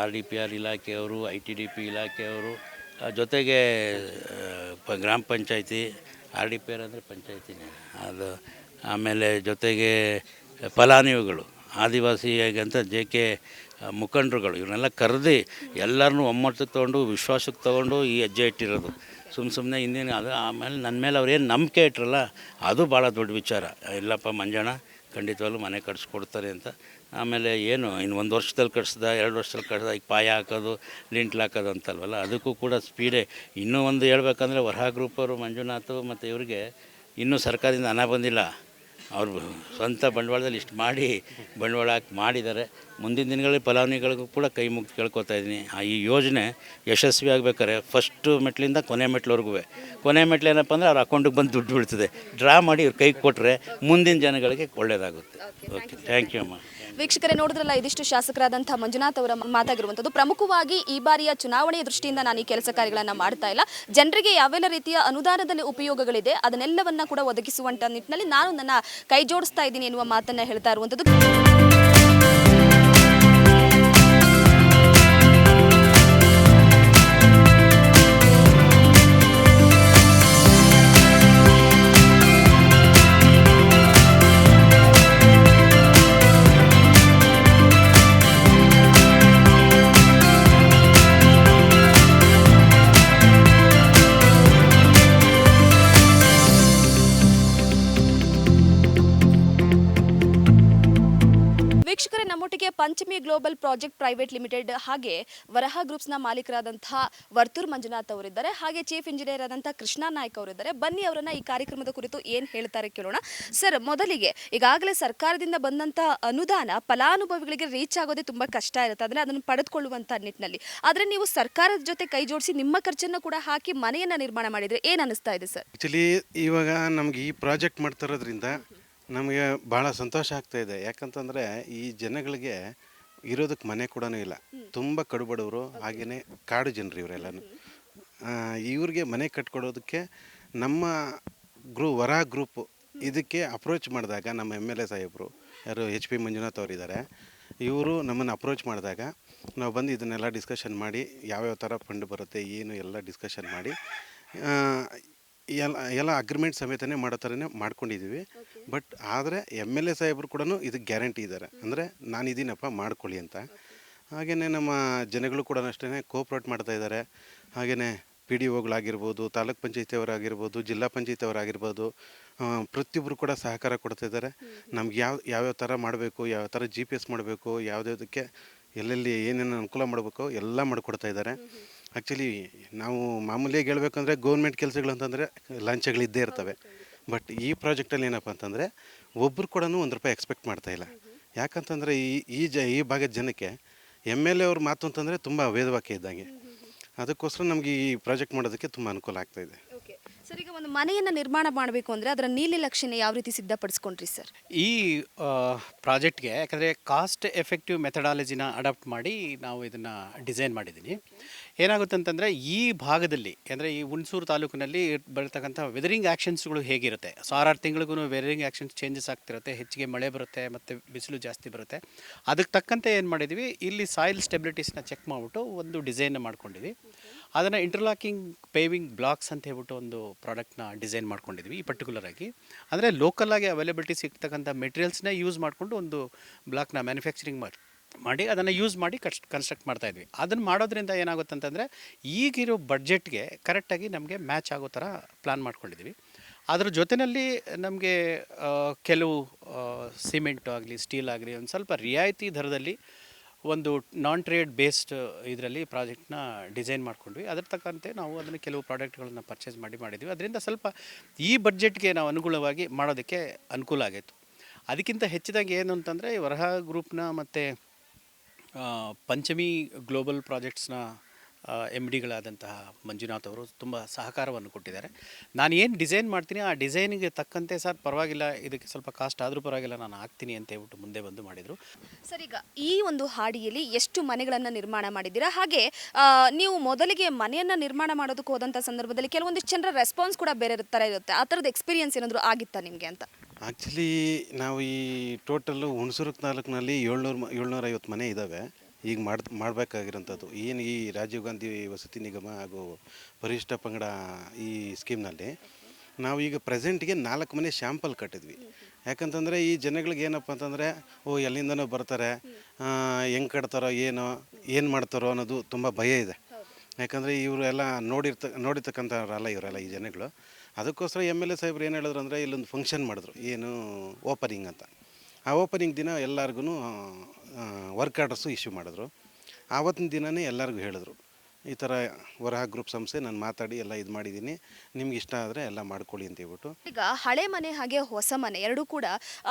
RDPR ಇಲಾಖೆಯವರು, ITDP ಇಲಾಖೆಯವರು, ಜೊತೆಗೆ ಗ್ರಾಮ ಪಂಚಾಯತಿ, RDPR ಅಂದರೆ ಪಂಚಾಯತಿನೇ ಅದು, ಆಮೇಲೆ ಜೊತೆಗೆ ಫಲಾನುಭವಿಗಳು, ಆದಿವಾಸಿಗಂತ JK ಮುಖಂಡರುಗಳು, ಇವನ್ನೆಲ್ಲ ಕರೆದು ಎಲ್ಲರನ್ನೂ ಒಮ್ಮತಕ್ಕೆ ತೊಗೊಂಡು ವಿಶ್ವಾಸಕ್ಕೆ ತೊಗೊಂಡು ಈ ಹೆಜ್ಜೆ ಇಟ್ಟಿರೋದು. ಸುಮ್ಮನೆ ಹಿಂದಿನ ಅದು ಆಮೇಲೆ ನನ್ನ ಮೇಲೆ ಅವ್ರೇನು ನಂಬಿಕೆ ಇಟ್ಟರಲ್ಲ, ಅದು ಭಾಳ ದೊಡ್ಡ ವಿಚಾರ. ಇಲ್ಲಪ್ಪ ಮಂಜಣ್ಣ ಖಂಡಿತವಾಗ್ಲೂ ಮನೆ ಕಟ್ಸ್ಕೊಡ್ತಾರೆ ಅಂತ. ಆಮೇಲೆ ಏನು ಇನ್ನು 1 ವರ್ಷದಲ್ಲಿ ಕಟ್ಸ್ದ, 2 ವರ್ಷದಲ್ಲಿ ಕಟ್ಸ್ದ, ಈಗ ಪಾಯ ಹಾಕೋದು, ಲಿಂಟ್ಲ್ ಹಾಕೋದು ಅಂತಲ್ವಲ್ಲ, ಅದಕ್ಕೂ ಕೂಡ ಸ್ಪೀಡೇ. ಇನ್ನೂ ಒಂದು ಹೇಳ್ಬೇಕಂದ್ರೆ ವರಹ ಗ್ರೂಪ್ ಅವರು, ಮಂಜುನಾಥ್ ಮತ್ತು ಇವರಿಗೆ ಇನ್ನೂ ಸರ್ಕಾರದಿಂದ ಹಣ ಬಂದಿಲ್ಲ. ಅವರು ಸ್ವಂತ ಬಂಡವಾಳದಲ್ಲಿ ಇಷ್ಟು ಮಾಡಿ ಬಂಡವಾಳ ಹಾಕಿ ಮಾಡಿದ್ದಾರೆ. ಮುಂದಿನ ದಿನಗಳಲ್ಲಿ ಫಲಾನುಭವಿಗಳಿಗೂ ಕೂಡ ಕೈ ಮುಗ್ದು ಕೇಳ್ಕೊತಾ ಇದ್ದೀನಿ, ಈ ಯೋಜನೆ ಯಶಸ್ವಿ ಆಗಬೇಕಾದ್ರೆ ಫಸ್ಟು ಮೆಟ್ಲಿಂದ ಕೊನೆ ಮೆಟ್ಲವರೆಗೂ, ಕೊನೆ ಮೆಟ್ಲು ಏನಪ್ಪ ಅಂದರೆ ಅವ್ರ ಅಕೌಂಟಿಗೆ ಬಂದು ದುಡ್ಡು ಬೀಳ್ತದೆ. ಡ್ರಾ ಮಾಡಿ ಇವ್ರು ಕೈಗೆ ಕೊಟ್ಟರೆ ಮುಂದಿನ ಜನಗಳಿಗೆ ಒಳ್ಳೆಯದಾಗುತ್ತೆ. ಓಕೆ, ಥ್ಯಾಂಕ್ ಯು ಅಮ್ಮ. ವೀಕ್ಷಕರೇ, ನೋಡಿದ್ರಲ್ಲ, ಇದಿಷ್ಟು ಶಾಸಕರಾದಂಥ ಮಂಜುನಾಥ್ ಅವರ ಮಾತಾಗಿರುವಂಥದ್ದು. ಪ್ರಮುಖವಾಗಿ ಈ ಬಾರಿಯ ಚುನಾವಣೆಯ ದೃಷ್ಟಿಯಿಂದ ನಾನು ಈ ಕೆಲಸ ಕಾರ್ಯಗಳನ್ನು ಮಾಡ್ತಾ ಇಲ್ಲ, ಜನರಿಗೆ ಯಾವೆಲ್ಲ ರೀತಿಯ ಅನುದಾನದಲ್ಲಿ ಉಪಯೋಗಗಳಿದೆ ಅದನ್ನೆಲ್ಲವನ್ನ ಕೂಡ ಒದಗಿಸುವಂಥ ನಿಟ್ಟಿನಲ್ಲಿ ನಾನು ನನ್ನ ಕೈ ಜೋಡಿಸ್ತಾ ಇದ್ದೀನಿ ಎನ್ನುವ ಮಾತನ್ನ ಹೇಳ್ತಾ ಇರುವಂಥದ್ದು. ವೀಕ್ಷಕರೇ, ನಮ್ಮೊಟ್ಟಿಗೆ Panchami global project private limited ಹಾಗೆ ವರಹ ಗ್ರೂಪ್ಸ್ನ ಮಾಲೀಕರಾದಂತಹ ವರ್ತೂರ್ ಮಂಜುನಾಥ್ ಅವರಿದ್ದಾರೆ, ಹಾಗೆ ಚೀಫ್ ಇಂಜಿನಿಯರ್ ಆದಂಥ ಕೃಷ್ಣಾ ನಾಯ್ಕ್ ಅವರಿದ್ದಾರೆ. ಬನ್ನಿ ಅವರನ್ನ ಈ ಕಾರ್ಯಕ್ರಮದ ಕುರಿತು ಏನು ಹೇಳ್ತಾರೆ ಕೇಳೋಣ. ಸರ್, ಮೊದಲಿಗೆ ಈಗಾಗಲೇ ಸರ್ಕಾರದಿಂದ ಬಂದಂಥ ಅನುದಾನ ಫಲಾನುಭವಿಗಳಿಗೆ ರೀಚ್ ಆಗೋದೇ ತುಂಬ ಕಷ್ಟ ಇರುತ್ತೆ, ಅಂದರೆ ಅದನ್ನು ಪಡೆದುಕೊಳ್ಳುವಂಥ ನಿಟ್ಟಿನಲ್ಲಿ. ಆದರೆ ನೀವು ಸರ್ಕಾರದ ಜೊತೆ ಕೈ ಜೋಡಿಸಿ ನಿಮ್ಮ ಖರ್ಚನ್ನು ಕೂಡ ಹಾಕಿ ಮನೆಯನ್ನು ನಿರ್ಮಾಣ ಮಾಡಿದರೆ ಏನು ಅನ್ನಿಸ್ತಾ ಇದೆ ಸರ್? ಆ್ಯಕ್ಚುಲಿ ಇವಾಗ ನಮ್ಗೆ ಈ ಪ್ರಾಜೆಕ್ಟ್ ಮಾಡ್ತಿರೋದ್ರಿಂದ ನಮಗೆ ಭಾಳ ಸಂತೋಷ ಆಗ್ತಾಯಿದೆ. ಯಾಕಂತಂದರೆ ಈ ಜನಗಳಿಗೆ ಇರೋದಕ್ಕೆ ಮನೆ ಕೂಡ ಇಲ್ಲ, ತುಂಬ ಕಡುಬಡವರು, ಹಾಗೆಯೇ ಕಾಡು ಜನರು ಇವರೆಲ್ಲನೂ. ಇವ್ರಿಗೆ ಮನೆ ಕಟ್ಕೊಡೋದಕ್ಕೆ ನಮ್ಮ ವರಹ ಗ್ರೂಪು ಇದಕ್ಕೆ ಅಪ್ರೋಚ್ ಮಾಡಿದಾಗ ನಮ್ಮ MLA ಸಾಹೇಬರು ಯಾರು HP ಮಂಜುನಾಥ್ ಅವರಿದ್ದಾರೆ, ಇವರು ನಮ್ಮನ್ನು ಅಪ್ರೋಚ್ ಮಾಡಿದಾಗ ನಾವು ಬಂದು ಇದನ್ನೆಲ್ಲ ಡಿಸ್ಕಷನ್ ಮಾಡಿ ಯಾವ್ಯಾವ ಥರ ಫಂಡ್ ಬರುತ್ತೆ ಏನು ಎಲ್ಲ ಡಿಸ್ಕಷನ್ ಮಾಡಿ ಎಲ್ಲ ಅಗ್ರಿಮೆಂಟ್ ಸಮೇತನೇ ಮಾಡೋ ಥರನೇ ಮಾಡ್ಕೊಂಡಿದ್ದೀವಿ. ಬಟ್ ಆದರೆ MLA ಸಾಹೇಬರು ಕೂಡ ಇದಕ್ಕೆ ಗ್ಯಾರಂಟಿ ಇದ್ದಾರೆ, ಅಂದರೆ ನಾನಿದ್ದೀನಪ್ಪ ಮಾಡ್ಕೊಳ್ಳಿ ಅಂತ. ಹಾಗೆಯೇ ನಮ್ಮ ಜನಗಳು ಕೂಡ ಅಷ್ಟೇ ಕೋಪ್ರೇಟ್ ಮಾಡ್ತಾ ಇದ್ದಾರೆ. ಹಾಗೆಯೇ PDOಗಳಾಗಿರ್ಬೋದು, ತಾಲೂಕ್ ಪಂಚಾಯತಿಯವರಾಗಿರ್ಬೋದು, ಜಿಲ್ಲಾ ಪಂಚಾಯತಿಯವರಾಗಿರ್ಬೋದು, ಪ್ರತಿಯೊಬ್ಬರು ಕೂಡ ಸಹಕಾರ ಕೊಡ್ತಾ ಇದ್ದಾರೆ. ನಮ್ಗೆ ಯಾವ್ಯಾವ ಥರ ಮಾಡಬೇಕು, ಯಾವ ಥರ GPS ಮಾಡಬೇಕು, ಯಾವುದಕ್ಕೆ ಎಲ್ಲೆಲ್ಲಿ ಏನೇನು ಅನುಕೂಲ ಮಾಡಬೇಕು ಎಲ್ಲ ಮಾಡಿಕೊಡ್ತಾ ಇದ್ದಾರೆ. ಆ್ಯಕ್ಚುಲಿ ನಾವು ಮಾಮೂಲಿಯಾಗಿ ಹೇಳ್ಬೇಕಂದ್ರೆ ಗೌರ್ಮೆಂಟ್ ಕೆಲಸಗಳು ಅಂತಂದರೆ ಲಂಚಗಳಿದ್ದೇ ಇರ್ತವೆ. ಬಟ್ ಈ ಪ್ರಾಜೆಕ್ಟಲ್ಲಿ ಏನಪ್ಪ ಅಂತಂದರೆ ಒಬ್ಬರು ಕೂಡ ₹1 ಎಕ್ಸ್ಪೆಕ್ಟ್ ಮಾಡ್ತಾಯಿಲ್ಲ. ಯಾಕಂತಂದರೆ ಈ ಭಾಗದ ಜನಕ್ಕೆ MLA ಅವ್ರ ಮಾತು ಅಂತಂದರೆ ತುಂಬ ವೇದವಾಕ್ಯ ಇದ್ದಂಗೆ. ಅದಕ್ಕೋಸ್ಕರ ನಮಗೆ ಈ ಪ್ರಾಜೆಕ್ಟ್ ಮಾಡೋದಕ್ಕೆ ತುಂಬ ಅನುಕೂಲ ಆಗ್ತಾಯಿದೆ. ಓಕೆ ಸರ್, ಈಗ ಒಂದು ಮನೆಯನ್ನು ನಿರ್ಮಾಣ ಮಾಡಬೇಕು ಅಂದರೆ ಅದರ ನೀಲನಕ್ಷೆನ ಯಾವ ರೀತಿ ಸಿದ್ಧಪಡಿಸ್ಕೊಂಡ್ರಿ ಸರ್? ಈ ಪ್ರಾಜೆಕ್ಟ್ಗೆ ಯಾಕಂದರೆ ಕಾಸ್ಟ್ ಎಫೆಕ್ಟಿವ್ ಮೆಥಡಾಲಜಿನ ಅಡಾಪ್ಟ್ ಮಾಡಿ ನಾವು ಇದನ್ನು ಡಿಸೈನ್ ಮಾಡಿದ್ದೀನಿ. ಏನಾಗುತ್ತೆ ಅಂತಂದರೆ ಈ ಭಾಗದಲ್ಲಿ ಅಂದರೆ ಈ ಹುಣಸೂರು ತಾಲೂಕಿನಲ್ಲಿ ಬರ್ತಕ್ಕಂಥ ವೆದರಿಂಗ್ ಆ್ಯಕ್ಷನ್ಸ್ಗಳು ಹೇಗಿರುತ್ತೆ, 6 ತಿಂಗಳಿಗೂ ವೆದರಿಂಗ್ ಆ್ಯಕ್ಷನ್ಸ್ ಚೇಂಜಸ್ ಆಗ್ತಿರುತ್ತೆ, ಹೆಚ್ಚಿಗೆ ಮಳೆ ಬರುತ್ತೆ ಮತ್ತು ಬಿಸಿಲು ಜಾಸ್ತಿ ಬರುತ್ತೆ. ಅದಕ್ಕೆ ತಕ್ಕಂತೆ ಏನು ಮಾಡಿದ್ವಿ, ಇಲ್ಲಿ ಸಾಯಿಲ್ ಸ್ಟೆಬಿಲಿಟೀಸ್ನ ಚೆಕ್ ಮಾಡಿಬಿಟ್ಟು ಒಂದು ಡಿಸೈನ್ ಮಾಡ್ಕೊಂಡಿದ್ವಿ. ಅದನ್ನು ಇಂಟರ್ಲಾಕಿಂಗ್ ಪೇವಿಂಗ್ ಬ್ಲಾಕ್ಸ್ ಅಂತ ಹೇಳ್ಬಿಟ್ಟು ಒಂದು ಪ್ರಾಡಕ್ಟ್ನ ಡಿಸೈನ್ ಮಾಡ್ಕೊಂಡಿದ್ವಿ. ಈ ಪರ್ಟಿಕ್ಯುಲರ್ ಆಗಿ ಅಂದರೆ ಲೋಕಲಾಗಿ ಅವೈಲಬಿಲಿಟಿ ಸಿಗ್ತಕ್ಕಂಥ ಮೆಟೀರಿಯಲ್ಸ್ನ ಯೂಸ್ ಮಾಡಿಕೊಂಡು ಒಂದು ಬ್ಲಾಕ್ನ ಮ್ಯಾನುಫ್ಯಾಕ್ಚರಿಂಗ್ ಮಾಡಿ ಅದನ್ನು ಯೂಸ್ ಮಾಡಿ ಕನ್ಸ್ಟ್ರಕ್ಟ್ ಮಾಡ್ತಾಯಿದ್ವಿ. ಅದನ್ನು ಮಾಡೋದ್ರಿಂದ ಏನಾಗುತ್ತೆ ಅಂತಂದರೆ ಈಗಿರೋ ಬಡ್ಜೆಟ್ಗೆ ಕರೆಕ್ಟಾಗಿ ನಮಗೆ ಮ್ಯಾಚ್ ಆಗೋ ಥರ ಪ್ಲ್ಯಾನ್ ಮಾಡ್ಕೊಂಡಿದ್ವಿ. ಅದ್ರ ಜೊತೆಯಲ್ಲಿ ನಮಗೆ ಕೆಲವು ಸಿಮೆಂಟ್ ಆಗಲಿ ಸ್ಟೀಲ್ ಆಗಲಿ ಒಂದು ಸ್ವಲ್ಪ ರಿಯಾಯಿತಿ ದರದಲ್ಲಿ ಒಂದು ನಾನ್ ಟ್ರೇಡ್ ಬೇಸ್ಡ್ ಇದರಲ್ಲಿ ಪ್ರಾಜೆಕ್ಟ್ನ ಡಿಸೈನ್ ಮಾಡ್ಕೊಂಡ್ವಿ. ಅದ್ರ ತಕ್ಕಂತೆ ನಾವು ಅದನ್ನು ಕೆಲವು ಪ್ರಾಡಕ್ಟ್ಗಳನ್ನು ಪರ್ಚೇಸ್ ಮಾಡಿದ್ವಿ. ಅದರಿಂದ ಸ್ವಲ್ಪ ಈ ಬಡ್ಜೆಟ್ಗೆ ನಾವು ಅನುಗುಣವಾಗಿ ಮಾಡೋದಕ್ಕೆ ಅನುಕೂಲ ಆಗಿತ್ತು. ಅದಕ್ಕಿಂತ ಹೆಚ್ಚಿದಾಗಿ ಏನು ಅಂತಂದರೆ ವರಹ ಗ್ರೂಪ್ನ ಮತ್ತು ಪಂಚಮಿ ಗ್ಲೋಬಲ್ ಪ್ರಾಜೆಕ್ಟ್ಸ್ನ MDಗಳಾದಂತಹ ಮಂಜುನಾಥ್ ಅವರು ತುಂಬ ಸಹಕಾರವನ್ನು ಕೊಟ್ಟಿದ್ದಾರೆ. ನಾನು ಏನು ಡಿಸೈನ್ ಮಾಡ್ತೀನಿ ಆ ಡಿಸೈನಿಗೆ ತಕ್ಕಂತೆ ಸರ್ ಪರವಾಗಿಲ್ಲ, ಇದಕ್ಕೆ ಸ್ವಲ್ಪ ಕಾಸ್ಟ್ ಆದರೂ ಪರವಾಗಿಲ್ಲ, ನಾನು ಹಾಕ್ತೀನಿ ಅಂತ ಹೇಳ್ಬಿಟ್ಟು ಮುಂದೆ ಬಂದು ಮಾಡಿದರು. ಸರ್, ಈಗ ಈ ಒಂದು ಹಾಡಿಯಲ್ಲಿ ಎಷ್ಟು ಮನೆಗಳನ್ನು ನಿರ್ಮಾಣ ಮಾಡಿದ್ದೀರಾ? ಹಾಗೆ ನೀವು ಮೊದಲಿಗೆ ಮನೆಯನ್ನು ನಿರ್ಮಾಣ ಮಾಡೋದಕ್ಕೆ ಹೋದಂಥ ಸಂದರ್ಭದಲ್ಲಿ ಕೆಲವೊಂದಿಷ್ಟು ಜನರ ರೆಸ್ಪಾನ್ಸ್ ಕೂಡ ಬೇರೆ ಥರ ಇರುತ್ತೆ. ಆ ಥರದ ಎಕ್ಸ್ಪೀರಿಯನ್ಸ್ ಏನಾದರೂ ಆಗಿತ್ತಾ ನಿಮಗೆ ಅಂತ? ಆ್ಯಕ್ಚುಲಿ ನಾವು ಈ ಟೋಟಲ್ಲು ಹುಣಸೂರು ತಾಲೂಕಿನಲ್ಲಿ 750 ಮನೆ ಇದ್ದಾವೆ. ಈಗ ಮಾಡಬೇಕಾಗಿರೋಂಥದ್ದು ಏನು ಈ ರಾಜೀವ್ ಗಾಂಧಿ ವಸತಿ ನಿಗಮ ಹಾಗೂ ಪರಿಶಿಷ್ಟ ಪಂಗಡ ಈ ಸ್ಕೀಮ್ನಲ್ಲಿ ನಾವು ಈಗ ಪ್ರೆಸೆಂಟ್ಗೆ 4 ಮನೆ ಶ್ಯಾಂಪಲ್ ಕಟ್ಟಿದ್ವಿ. ಯಾಕಂತಂದರೆ ಈ ಜನಗಳಿಗೆ ಏನಪ್ಪ ಅಂತಂದರೆ ಎಲ್ಲಿಂದನೋ ಬರ್ತಾರೆ, ಹೆಂಗೆ ಕಟ್ತಾರೋ ಏನು ಮಾಡ್ತಾರೋ ಅನ್ನೋದು ತುಂಬ ಭಯ ಇದೆ. ಯಾಕಂದರೆ ಇವರು ಎಲ್ಲ ನೋಡಿರ್ತಕ್ಕಂಥವ್ರಲ್ಲ ಇವರೆಲ್ಲ ಈ ಜನಗಳು. ಅದಕ್ಕೋಸ್ಕರ MLA ಸಾಹೇಬ್ರು ಏನು ಹೇಳಿದ್ರು ಅಂದರೆ ಇಲ್ಲೊಂದು ಫಂಕ್ಷನ್ ಮಾಡಿದ್ರು, ಏನು ಓಪನಿಂಗ್ ಅಂತ. ಆ ಓಪನಿಂಗ್ ದಿನ ಎಲ್ಲರಿಗೂ ವರ್ಕ್ ಆರ್ಡರ್ಸು ಇಶ್ಯೂ ಮಾಡಿದ್ರು. ಆವತ್ತಿನ ದಿನವೇ ಎಲ್ಲರಿಗೂ ಹೇಳಿದ್ರು, ಈ ಥರ ವರಹ ಗ್ರೂಪ್ ಸಂಸ್ಥೆ ನಾನು ಮಾತಾಡಿ ಎಲ್ಲ ಇದು ಮಾಡಿದ್ದೀನಿ, ನಿಮ್ಗೆ ಇಷ್ಟ ಆದರೆ ಎಲ್ಲ ಮಾಡ್ಕೊಳ್ಳಿ ಅಂತ ಹೇಳ್ಬಿಟ್ಟು. ಈಗ ಹಳೆ ಮನೆ ಹಾಗೆ ಹೊಸ ಮನೆ ಎರಡೂ ಕೂಡ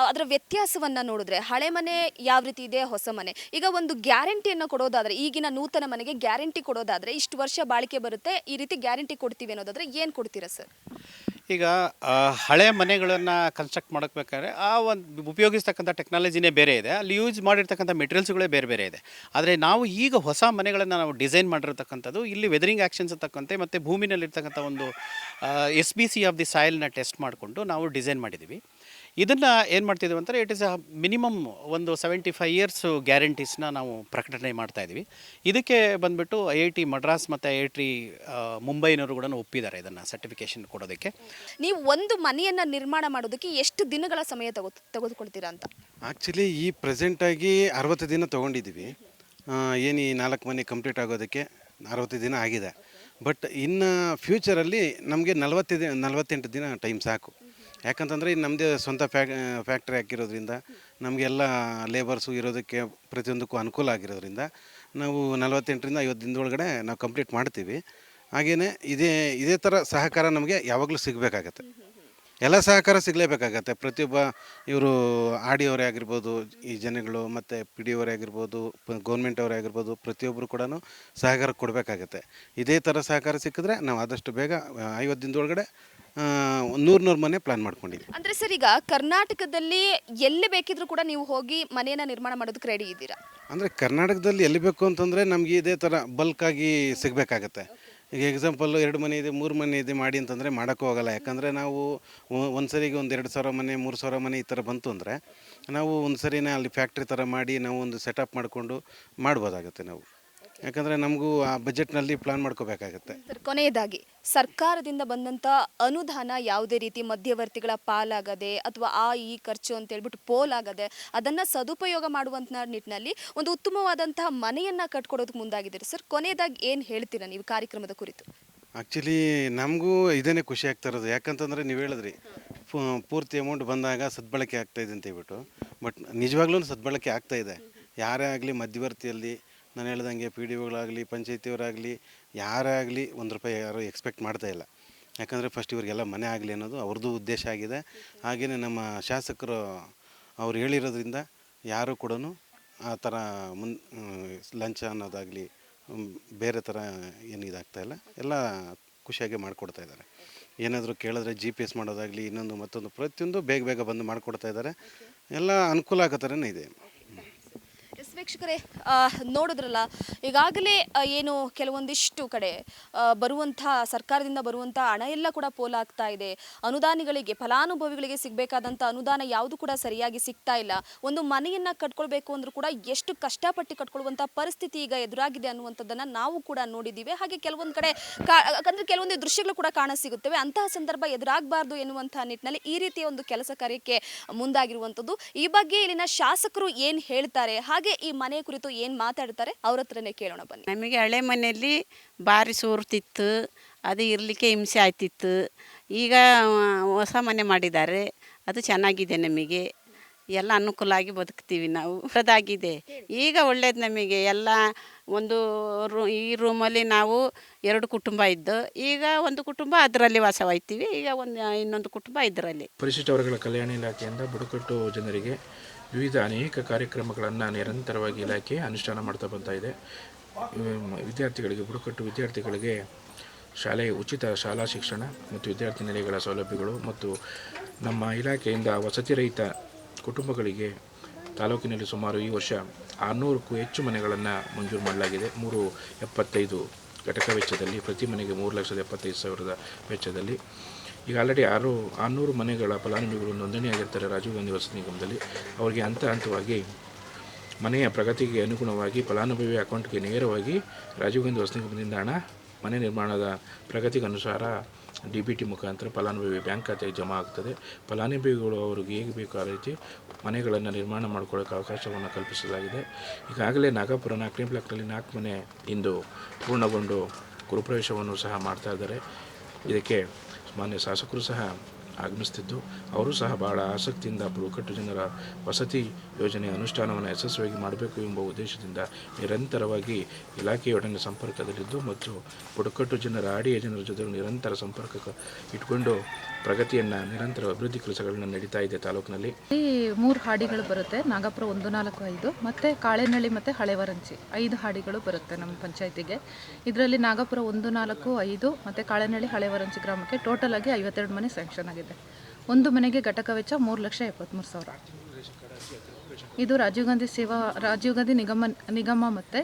ಅದರ ವ್ಯತ್ಯಾಸವನ್ನು ನೋಡಿದ್ರೆ ಹಳೆ ಮನೆ ಯಾವ ರೀತಿ ಇದೆ, ಹೊಸ ಮನೆ ಈಗ ಒಂದು ಗ್ಯಾರಂಟಿಯನ್ನು ಕೊಡೋದಾದರೆ, ಈಗಿನ ನೂತನ ಮನೆಗೆ ಗ್ಯಾರಂಟಿ ಕೊಡೋದಾದರೆ ಇಷ್ಟು ವರ್ಷ ಬಾಳಿಕೆ ಬರುತ್ತೆ, ಈ ರೀತಿ ಗ್ಯಾರಂಟಿ ಕೊಡ್ತೀವಿ ಅನ್ನೋದಾದರೆ ಏನು ಕೊಡ್ತೀರಾ ಸರ್? ಈಗ ಹಳೆ ಮನೆಗಳನ್ನು ಕನ್ಸ್ಟ್ರಕ್ಟ್ ಮಾಡಬೇಕಾದ್ರೆ ಆ ಒಂದು ಉಪಯೋಗಿಸ್ತಕ್ಕಂಥ ಟೆಕ್ನಾಲಜಿನೇ ಬೇರೆ ಇದೆ, ಅಲ್ಲಿ ಯೂಸ್ ಮಾಡಿರ್ತಕ್ಕಂಥ ಮೆಟೀರಿಯಲ್ಸ್ಗಳೇ ಬೇರೆ ಬೇರೆ ಇದೆ. ಆದರೆ ನಾವು ಈಗ ಹೊಸ ಮನೆಗಳನ್ನು ನಾವು ಡಿಸೈನ್ ಮಾಡಿರ್ತಕ್ಕಂಥದ್ದು ಇಲ್ಲಿ ವೆದರಿಂಗ್ ಆ್ಯಕ್ಷನ್ಸ್ ತಕ್ಕಂತೆ ಮತ್ತು ಭೂಮಿನಲ್ಲಿರ್ತಕ್ಕಂಥ ಒಂದು SBC ಆಫ್ ದಿ ಸಾಯಿಲ್ನ ಟೆಸ್ಟ್ ಮಾಡಿಕೊಂಡು ನಾವು ಡಿಸೈನ್ ಮಾಡಿದ್ದೀವಿ. ಇದನ್ನು ಏನು ಮಾಡ್ತಿದ್ದೀವಿ ಅಂದರೆ ಇಟ್ ಈಸ್ ಅ ಮಿನಿಮಮ್ ಒಂದು 75 ಇಯರ್ಸ್ ಗ್ಯಾರಂಟೀಸ್ನ ನಾವು ಪ್ರಕಟಣೆ ಮಾಡ್ತಾಯಿದ್ವಿ. ಇದಕ್ಕೆ ಬಂದುಬಿಟ್ಟು IIT ಮಡ್ರಾಸ್ ಮತ್ತು IIT ಮುಂಬೈನವರು ಕೂಡ ಒಪ್ಪಿದ್ದಾರೆ ಇದನ್ನು ಸರ್ಟಿಫಿಕೇಷನ್ ಕೊಡೋದಕ್ಕೆ. ನೀವು ಒಂದು ಮನೆಯನ್ನು ನಿರ್ಮಾಣ ಮಾಡೋದಕ್ಕೆ ಎಷ್ಟು ದಿನಗಳ ಸಮಯ ತೆಗೆದುಕೊಳ್ತೀರಾ ಅಂತ? ಆ್ಯಕ್ಚುಲಿ ಈ ಪ್ರೆಸೆಂಟಾಗಿ 60 ದಿನ ತೊಗೊಂಡಿದ್ದೀವಿ. ಏನು ಈ 4 ಮನೆ ಕಂಪ್ಲೀಟ್ ಆಗೋದಕ್ಕೆ 60 ದಿನ ಆಗಿದೆ. ಬಟ್ ಇನ್ನು ಫ್ಯೂಚರಲ್ಲಿ ನಮಗೆ 48 ದಿನ ಟೈಮ್ ಸಾಕು. ಯಾಕಂತಂದರೆ ನಮ್ಮದೇ ಸ್ವಂತ ಫ್ಯಾಕ್ಟ್ರಿ ಹಾಕಿರೋದ್ರಿಂದ ನಮಗೆಲ್ಲ ಲೇಬರ್ಸು ಇರೋದಕ್ಕೆ ಪ್ರತಿಯೊಂದಕ್ಕೂ ಅನುಕೂಲ ಆಗಿರೋದ್ರಿಂದ ನಾವು 48ರಿಂದ 50 ದಿನದೊಳಗಡೆ ನಾವು ಕಂಪ್ಲೀಟ್ ಮಾಡ್ತೀವಿ. ಹಾಗೆಯೇ ಇದೇ ಥರ ಸಹಕಾರ ನಮಗೆ ಯಾವಾಗಲೂ ಸಿಗಬೇಕಾಗತ್ತೆ. ಎಲ್ಲ ಸಹಕಾರ ಸಿಗಲೇಬೇಕಾಗತ್ತೆ. ಪ್ರತಿಯೊಬ್ಬ ಇವರು RD ಅವರೇ ಆಗಿರ್ಬೋದು, ಈ ಜನಗಳು ಮತ್ತು PD ಅವರೇ ಆಗಿರ್ಬೋದು, ಗೌರ್ಮೆಂಟ್ ಅವರೇ ಆಗಿರ್ಬೋದು, ಪ್ರತಿಯೊಬ್ಬರು ಕೂಡ ಸಹಕಾರ ಕೊಡಬೇಕಾಗತ್ತೆ. ಇದೇ ಥರ ಸಹಕಾರ ಸಿಕ್ಕಿದ್ರೆ ನಾವು ಆದಷ್ಟು ಬೇಗ 50 ದಿನದೊಳಗಡೆ 100 ಮನೆ ಪ್ಲಾನ್ ಮಾಡ್ಕೊಂಡಿದ್ವಿ. ಅಂದರೆ ಸರ್, ಈಗ ಕರ್ನಾಟಕದಲ್ಲಿ ಎಲ್ಲಿ ಬೇಕಿದ್ರೂ ಕೂಡ ನೀವು ಹೋಗಿ ಮನೆಯನ್ನು ನಿರ್ಮಾಣ ಮಾಡೋದಕ್ಕೆ ರೆಡಿ ಇದ್ದೀರಾ? ಅಂದರೆ ಕರ್ನಾಟಕದಲ್ಲಿ ಎಲ್ಲಿ ಬೇಕು ಅಂತಂದರೆ ನಮಗೆ ಇದೇ ಥರ ಬಲ್ಕಾಗಿ ಸಿಗಬೇಕಾಗತ್ತೆ. ಈಗ ಎಕ್ಸಾಂಪಲ್ಲು 2 ಮನೆ ಇದೆ 3 ಮನೆ ಇದೆ ಮಾಡಿ ಅಂತಂದರೆ ಮಾಡೋಕ್ಕೂ ಹೋಗಲ್ಲ. ಯಾಕಂದರೆ ನಾವು ಒಂದು ಸರಿಗೆ ಒಂದು 2,000 ಮನೆ 3,000 ಮನೆ ಈ ಥರ ಬಂತು ಅಂದರೆ ನಾವು ಒಂದು ಸರಿನೇ ಅಲ್ಲಿ ಫ್ಯಾಕ್ಟ್ರಿ ಥರ ಮಾಡಿ ನಾವು ಒಂದು ಸೆಟಪ್ ಮಾಡಿಕೊಂಡು ಮಾಡ್ಬೋದಾಗುತ್ತೆ ನಾವು. ಯಾಕಂದರೆ ನಮಗೂ ಆ ಬಜೆಟ್ನಲ್ಲಿ ಪ್ಲಾನ್ ಮಾಡ್ಕೋಬೇಕಾಗತ್ತೆ. ಸರ್, ಕೊನೆಯದಾಗಿ ಸರ್ಕಾರದಿಂದ ಬಂದಂಥ ಅನುದಾನ ಯಾವುದೇ ರೀತಿ ಮಧ್ಯವರ್ತಿಗಳ ಪಾಲಾಗದೆ ಅಥವಾ ಈ ಖರ್ಚು ಅಂತ ಹೇಳ್ಬಿಟ್ಟು ಪೋಲಾಗದೆ ಅದನ್ನು ಸದುಪಯೋಗ ಮಾಡುವಂಥ ನಿಟ್ಟಿನಲ್ಲಿ ಒಂದು ಉತ್ತಮವಾದಂತಹ ಮನೆಯನ್ನು ಕಟ್ಕೊಡೋದಕ್ಕೆ ಮುಂದಾಗಿದ್ದೀರಿ ಸರ್. ಕೊನೆಯದಾಗಿ ಏನು ಹೇಳ್ತೀರಾ ನೀವು ಕಾರ್ಯಕ್ರಮದ ಕುರಿತು? ಆ್ಯಕ್ಚುಲಿ ನಮಗೂ ಇದೇ ಖುಷಿ ಆಗ್ತಾ ಇರೋದು. ಯಾಕಂತಂದರೆ ನೀವು ಹೇಳಿದ್ರಿ ಪೂರ್ತಿ ಅಮೌಂಟ್ ಬಂದಾಗ ಸದ್ಬಳಕೆ ಆಗ್ತಾಯಿದೆ ಅಂತ ಹೇಳ್ಬಿಟ್ಟು. ಬಟ್ ನಿಜವಾಗ್ಲೂ ಸದ್ಬಳಕೆ ಆಗ್ತಾಯಿದೆ. ಯಾರೇ ಆಗಲಿ ಮಧ್ಯವರ್ತಿಯಲ್ಲಿ ನಾನು ಹೇಳ್ದಂಗೆ PDOಗಳಾಗಲಿ ಪಂಚಾಯತಿಯವರಾಗಲಿ ಯಾರೇ ಆಗಲಿ ₹1 ಯಾರೂ ಎಕ್ಸ್ಪೆಕ್ಟ್ ಮಾಡ್ತಾಯಿಲ್ಲ. ಯಾಕಂದರೆ ಫಸ್ಟ್ ಇವರಿಗೆಲ್ಲ ಮನೆ ಆಗಲಿ ಅನ್ನೋದು ಅವ್ರದ್ದು ಉದ್ದೇಶ ಆಗಿದೆ. ಹಾಗೆಯೇ ನಮ್ಮ ಶಾಸಕರು ಅವ್ರು ಹೇಳಿರೋದ್ರಿಂದ ಯಾರೂ ಕೂಡ ಆ ಥರ ಲಂಚ ಅನ್ನೋದಾಗಲಿ ಬೇರೆ ಥರ ಏನು ಇದಾಗ್ತಾ ಇಲ್ಲ, ಎಲ್ಲ ಖುಷಿಯಾಗಿ ಮಾಡಿಕೊಡ್ತಾ ಇದ್ದಾರೆ. ಏನಾದರೂ ಕೇಳಿದ್ರೆ GPS ಮಾಡೋದಾಗಲಿ ಇನ್ನೊಂದು ಮತ್ತೊಂದು ಪ್ರತಿಯೊಂದು ಬೇಗ ಬೇಗ ಬಂದು ಮಾಡಿಕೊಡ್ತಾ ಇದ್ದಾರೆ. ಎಲ್ಲ ಅನುಕೂಲ ಆಗೋ ಥರನೇ ಇದೆ. ಎಸ್ ವೀಕ್ಷಕರೇ, ನೋಡಿದ್ರಲ್ಲ, ಈಗಾಗಲೇ ಏನು ಕೆಲವೊಂದಿಷ್ಟು ಕಡೆ ಬರುವಂಥ ಸರ್ಕಾರದಿಂದ ಬರುವಂಥ ಹಣ ಎಲ್ಲ ಕೂಡ ಪೋಲಾಗ್ತಾ ಇದೆ. ಅನುದಾನಿಗಳಿಗೆ, ಫಲಾನುಭವಿಗಳಿಗೆ ಸಿಗಬೇಕಾದಂಥ ಅನುದಾನ ಯಾವುದು ಕೂಡ ಸರಿಯಾಗಿ ಸಿಗ್ತಾ ಇಲ್ಲ. ಒಂದು ಮನೆಯನ್ನು ಕಟ್ಕೊಳ್ಬೇಕು ಅಂದರೂ ಕೂಡ ಎಷ್ಟು ಕಷ್ಟಪಟ್ಟು ಕಟ್ಕೊಳ್ಳುವಂಥ ಪರಿಸ್ಥಿತಿ ಈಗ ಎದುರಾಗಿದೆ ಅನ್ನುವಂಥದ್ದನ್ನು ನಾವು ಕೂಡ ನೋಡಿದ್ದೀವಿ. ಹಾಗೆ ಕೆಲವೊಂದು ಕಡೆ ಅಂದರೆ ಕೆಲವೊಂದು ದೃಶ್ಯಗಳು ಕೂಡ ಕಾಣಸಿಗುತ್ತವೆ. ಅಂತಹ ಸಂದರ್ಭ ಎದುರಾಗಬಾರ್ದು ಎನ್ನುವಂಥ ನಿಟ್ಟಿನಲ್ಲಿ ಈ ರೀತಿಯ ಒಂದು ಕೆಲಸ ಕಾರ್ಯಕ್ಕೆ ಮುಂದಾಗಿರುವಂಥದ್ದು. ಈ ಬಗ್ಗೆ ಇಲ್ಲಿನ ಶಾಸಕರು ಏನು ಹೇಳ್ತಾರೆ, ಹಾಗೆ ಈ ಮನೆ ಕುರಿತು ಏನು ಮಾತಾಡ್ತಾರೆ, ಅವ್ರ ಹತ್ರನೇ ಕೇಳೋಣ ಬನ್ನಿ. ನಮಗೆ ಹಳೆ ಮನೆಯಲ್ಲಿ ಭಾರಿ ಸೋರ್ತಿತ್ತು, ಅದು ಇರಲಿಕ್ಕೆ ಹಿಂಸೆ ಆಯ್ತಿತ್ತು. ಈಗ ಹೊಸ ಮನೆ ಮಾಡಿದ್ದಾರೆ, ಅದು ಚೆನ್ನಾಗಿದೆ. ನಮಗೆ ಎಲ್ಲ ಅನುಕೂಲ ಆಗಿ ಬದುಕ್ತೀವಿ ನಾವು. ಅದಾಗಿದೆ ಈಗ ಒಳ್ಳೇದು ನಮಗೆ ಎಲ್ಲ. ಈ ರೂಮಲ್ಲಿ ನಾವು 2 ಕುಟುಂಬ ಇದ್ದು, ಈಗ ಒಂದು ಕುಟುಂಬ ಅದರಲ್ಲಿ ವಾಸವಾಯ್ತೀವಿ, ಈಗ ಇನ್ನೊಂದು ಕುಟುಂಬ ಇದರಲ್ಲಿ. ಪರಿಶಿಷ್ಟ ವರ್ಗಗಳ ಕಲ್ಯಾಣ ಇಲಾಖೆಯಿಂದ ಬುಡಕಟ್ಟು ಜನರಿಗೆ ವಿವಿಧ ಅನೇಕ ಕಾರ್ಯಕ್ರಮಗಳನ್ನು ನಿರಂತರವಾಗಿ ಇಲಾಖೆ ಅನುಷ್ಠಾನ ಮಾಡ್ತಾ ಬರ್ತಾ ಇದೆ. ವಿದ್ಯಾರ್ಥಿಗಳಿಗೆ, ಬುಡಕಟ್ಟು ವಿದ್ಯಾರ್ಥಿಗಳಿಗೆ ಉಚಿತ ಶಾಲಾ ಶಿಕ್ಷಣ ಮತ್ತು ವಿದ್ಯಾರ್ಥಿ ನಿಲಯಗಳ ಸೌಲಭ್ಯಗಳು ಮತ್ತು ನಮ್ಮ ಇಲಾಖೆಯಿಂದ ವಸತಿ ರಹಿತ ಕುಟುಂಬಗಳಿಗೆ ತಾಲೂಕಿನಲ್ಲಿ ಸುಮಾರು ಈ ವರ್ಷ 600ಕ್ಕೂ ಹೆಚ್ಚು ಮನೆಗಳನ್ನು ಮಂಜೂರು ಮಾಡಲಾಗಿದೆ. 375 ಘಟಕ ವೆಚ್ಚದಲ್ಲಿ, ಪ್ರತಿ ಮನೆಗೆ 3,75,000 ವೆಚ್ಚದಲ್ಲಿ. ಈಗ ಆಲ್ರೆಡಿ 600 ಮನೆಗಳ ಫಲಾನುಭವಿಗಳು ನೋಂದಣಿಯಾಗಿರ್ತಾರೆ ರಾಜೀವ್ ಗಾಂಧಿ ವಸತಿ ನಿಗಮದಲ್ಲಿ. ಅವರಿಗೆ ಹಂತವಾಗಿ ಮನೆಯ ಪ್ರಗತಿಗೆ ಅನುಗುಣವಾಗಿ ಫಲಾನುಭವಿ ಅಕೌಂಟ್ಗೆ ನೇರವಾಗಿ ರಾಜೀವ್ ಗಾಂಧಿ ವಸತಿ ನಿಗಮದಿಂದ ಹಣ ಮನೆ ನಿರ್ಮಾಣದ ಪ್ರಗತಿಗೆ ಅನುಸಾರ DBT ಮುಖಾಂತರ ಫಲಾನುಭವಿ ಬ್ಯಾಂಕ್ ಖಾತೆಗೆ ಜಮಾ ಆಗ್ತದೆ. ಫಲಾನುಭವಿಗಳು ಅವ್ರಿಗೆ ಹೇಗೆ ಬೇಕು ಆ ರೀತಿ ಮನೆಗಳನ್ನು ನಿರ್ಮಾಣ ಮಾಡ್ಕೊಳ್ಳೋಕ್ಕೆ ಅವಕಾಶವನ್ನು ಕಲ್ಪಿಸಲಾಗಿದೆ. ಈಗಾಗಲೇ ನಾಗಪುರ 4ನೇ ಬ್ಲಾಕ್ನಲ್ಲಿ 4 ಮನೆ ಇಂದು ಪೂರ್ಣಗೊಂಡು ಗೃಹಪ್ರವೇಶವನ್ನು ಸಹ ಮಾಡ್ತಾ ಇದ್ದಾರೆ. ಇದಕ್ಕೆ ಮಾನ್ಯ ಶಾಸಕರು ಸಹ ಆಗಮಿಸ್ತಿದ್ದು, ಅವರು ಸಹ ಬಹಳ ಆಸಕ್ತಿಯಿಂದ ಬುಡಕಟ್ಟು ಜನರ ವಸತಿ ಯೋಜನೆ ಅನುಷ್ಠಾನವನ್ನು ಯಶಸ್ವಿಯಾಗಿ ಮಾಡಬೇಕು ಎಂಬ ಉದ್ದೇಶದಿಂದ ನಿರಂತರವಾಗಿ ಇಲಾಖೆಯೊಡನೆ ಸಂಪರ್ಕದಲ್ಲಿದ್ದು ಮತ್ತು ಬುಡಕಟ್ಟು ಜನರ ಆಡಿಯ ಜನರ ಜೊತೆ ನಿರಂತರ ಸಂಪರ್ಕ ಇಟ್ಕೊಂಡು ಪ್ರಗತಿಯನ್ನು ನಿರಂತರ ಅಭಿವೃದ್ಧಿ ಕೆಲಸಗಳನ್ನ ನಡೀತಾ ಇದೆ ತಾಲೂಕಿನಲ್ಲಿ. 3 ಹಾಡಿಗಳು ಬರುತ್ತೆ. ನಾಗಪುರ 145 ಮತ್ತು ಕಾಳೆನಳ್ಳಿ ಮತ್ತು ಹಳೆವರಂಚಿ 5 ಹಾಡಿಗಳು ಬರುತ್ತೆ ನಮ್ಮ ಪಂಚಾಯತಿಗೆ. ಇದರಲ್ಲಿ ನಾಗಪುರ 145 ಮತ್ತು ಕಾಳೆನಳ್ಳಿ ಹಳೆವರಂಚಿ ಗ್ರಾಮಕ್ಕೆ ಟೋಟಲ್ ಆಗಿ 52 ಮನೆ ಸ್ಯಾಂಕ್ಷನ್ ಆಗಿದೆ. ಒಂದು ಮನೆಗೆ ಘಟಕ ವೆಚ್ಚ 3,73,000. ಇದು ರಾಜೀವ್ ಗಾಂಧಿ ನಿಗಮ ಮತ್ತು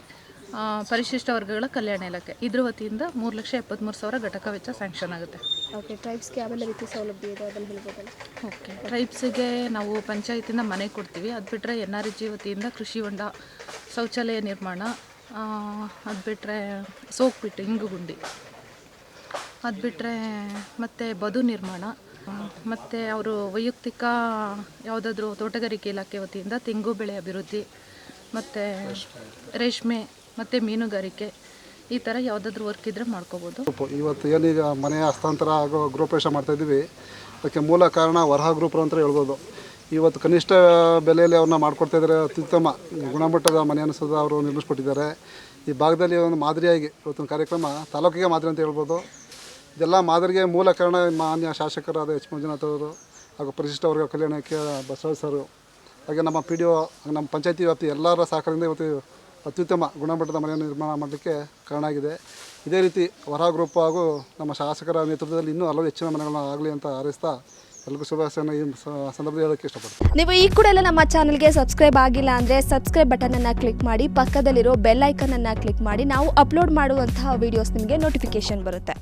ಪರಿಶಿಷ್ಟ ವರ್ಗಗಳ ಕಲ್ಯಾಣ ಇಲಾಖೆ ಇದ್ರ ವತಿಯಿಂದ 3,73,000 ಘಟಕ ವೆಚ್ಚ ಸ್ಯಾಂಕ್ಷನ್ ಆಗುತ್ತೆ. ಓಕೆ, ಟ್ರೈಬ್ಸ್ಗೆ ಯಾವೆಲ್ಲ ರೀತಿ ಸೌಲಭ್ಯ ಇದೆ ಅದನ್ನು ಹೇಳ್ಬೋದಲ್ಲ? ಓಕೆ, ಟ್ರೈಬ್ಸಿಗೆ ನಾವು ಪಂಚಾಯತಿಂದ ಮನೆ ಕೊಡ್ತೀವಿ. ಅದು ಬಿಟ್ಟರೆ NRG ವತಿಯಿಂದ ಕೃಷಿ ಹೊಂಡ, ಶೌಚಾಲಯ ನಿರ್ಮಾಣ, ಅದು ಬಿಟ್ಟರೆ ಸೋಕ್ಬಿಟ್ಟು ಇಂಗುಗುಂಡಿ, ಅದು ಬಿಟ್ಟರೆ ಮತ್ತು ಬದು ನಿರ್ಮಾಣ, ಮತ್ತು ಅವರು ವೈಯಕ್ತಿಕ ಯಾವುದಾದ್ರೂ ತೋಟಗಾರಿಕೆ ಇಲಾಖೆ ವತಿಯಿಂದ ತೆಂಗು ಬೆಳೆ ಅಭಿವೃದ್ಧಿ ಮತ್ತು ರೇಷ್ಮೆ ಮತ್ತು ಮೀನುಗಾರಿಕೆ, ಈ ಥರ ಯಾವುದಾದ್ರೂ ವರ್ಕ್ ಇದ್ದರೆ ಮಾಡ್ಕೋಬೋದು. ಇವತ್ತು ಏನೀಗ ಮನೆ ಹಸ್ತಾಂತರ ಆಗೋ ಗೃಹಪ್ರವೇಶ ಮಾಡ್ತಾಯಿದ್ದೀವಿ, ಅದಕ್ಕೆ ಮೂಲ ಕಾರಣ ವರಹ ಗ್ರೂಪರು ಅಂತ ಹೇಳ್ಬೋದು. ಇವತ್ತು ಕನಿಷ್ಠ ಬೆಲೆಯಲ್ಲಿ ಅವ್ರನ್ನ ಮಾಡಿಕೊಡ್ತಾಯಿದ್ದಾರೆ. ಅತ್ಯುತ್ತಮ ಗುಣಮಟ್ಟದ ಮನೆಯನ್ನು ಸಹ ಅವರು ನಿರ್ಮಿಸ್ಕೊಟ್ಟಿದ್ದಾರೆ. ಈ ಭಾಗದಲ್ಲಿ ಒಂದು ಮಾದರಿಯಾಗಿ ಇವತ್ತಿನ ಕಾರ್ಯಕ್ರಮ ತಾಲೂಕಿಗೆ ಮಾದರಿ ಅಂತ ಹೇಳ್ಬೋದು. ಇದೆಲ್ಲ ಮಾದರಿಗೆ ಮೂಲ ಕಾರಣ ಮಾನ್ಯ ಶಾಸಕರಾದ H. ಮಂಜುನಾಥ್ ಅವರು ಹಾಗೂ ಪರಿಶಿಷ್ಟ ವರ್ಗ ಕಲ್ಯಾಣಕ್ಕೆ ಬಸವರಾಜ್ ಸರ್, ಹಾಗೆ ನಮ್ಮ PDO, ನಮ್ಮ ಪಂಚಾಯತಿ ವ್ಯಾಪ್ತಿ ಎಲ್ಲರ ಸಹಕಾರದಿಂದ ಇವತ್ತು ಅತ್ಯುತ್ತಮ ಗುಣಮಟ್ಟದ ಮನೆಯನ್ನು ನಿರ್ಮಾಣ ಮಾಡಲಿಕ್ಕೆ ಕಾರಣ ಆಗಿದೆ. ಇದೇ ರೀತಿ ವರಹ ಗ್ರೂಪ್ ಹಾಗೂ ನಮ್ಮ ಶಾಸಕರ ನೇತೃತ್ವದಲ್ಲಿ ಇನ್ನೂ ಹಲವು ಹೆಚ್ಚಿನ ಮನೆಗಳನ್ನ ಆಗಲಿ ಅಂತ ಹಾರೈಸ್ತಾ ಎಲ್ಲರಿಗೂ ಶುಭಾಶಯನ ಈ ಸಂದರ್ಭದಲ್ಲಿ ಹೇಳೋಕ್ಕೆ ಇಷ್ಟಪಡ್ತೀನಿ. ನೀವು ಈ ಕೂಡ ಎಲ್ಲ ನಮ್ಮ ಚಾನಲ್ಗೆ ಸಬ್ಸ್ಕ್ರೈಬ್ ಆಗಿಲ್ಲ ಅಂದರೆ ಸಬ್ಸ್ಕ್ರೈಬ್ ಬಟನನ್ನು ಕ್ಲಿಕ್ ಮಾಡಿ, ಪಕ್ಕದಲ್ಲಿರೋ ಬೆಲ್ ಐಕನನ್ನು ಕ್ಲಿಕ್ ಮಾಡಿ. ನಾವು ಅಪ್ಲೋಡ್ ಮಾಡುವಂತಹ ವೀಡಿಯೋಸ್ ನಿಮಗೆ ನೋಟಿಫಿಕೇಶನ್ ಬರುತ್ತೆ.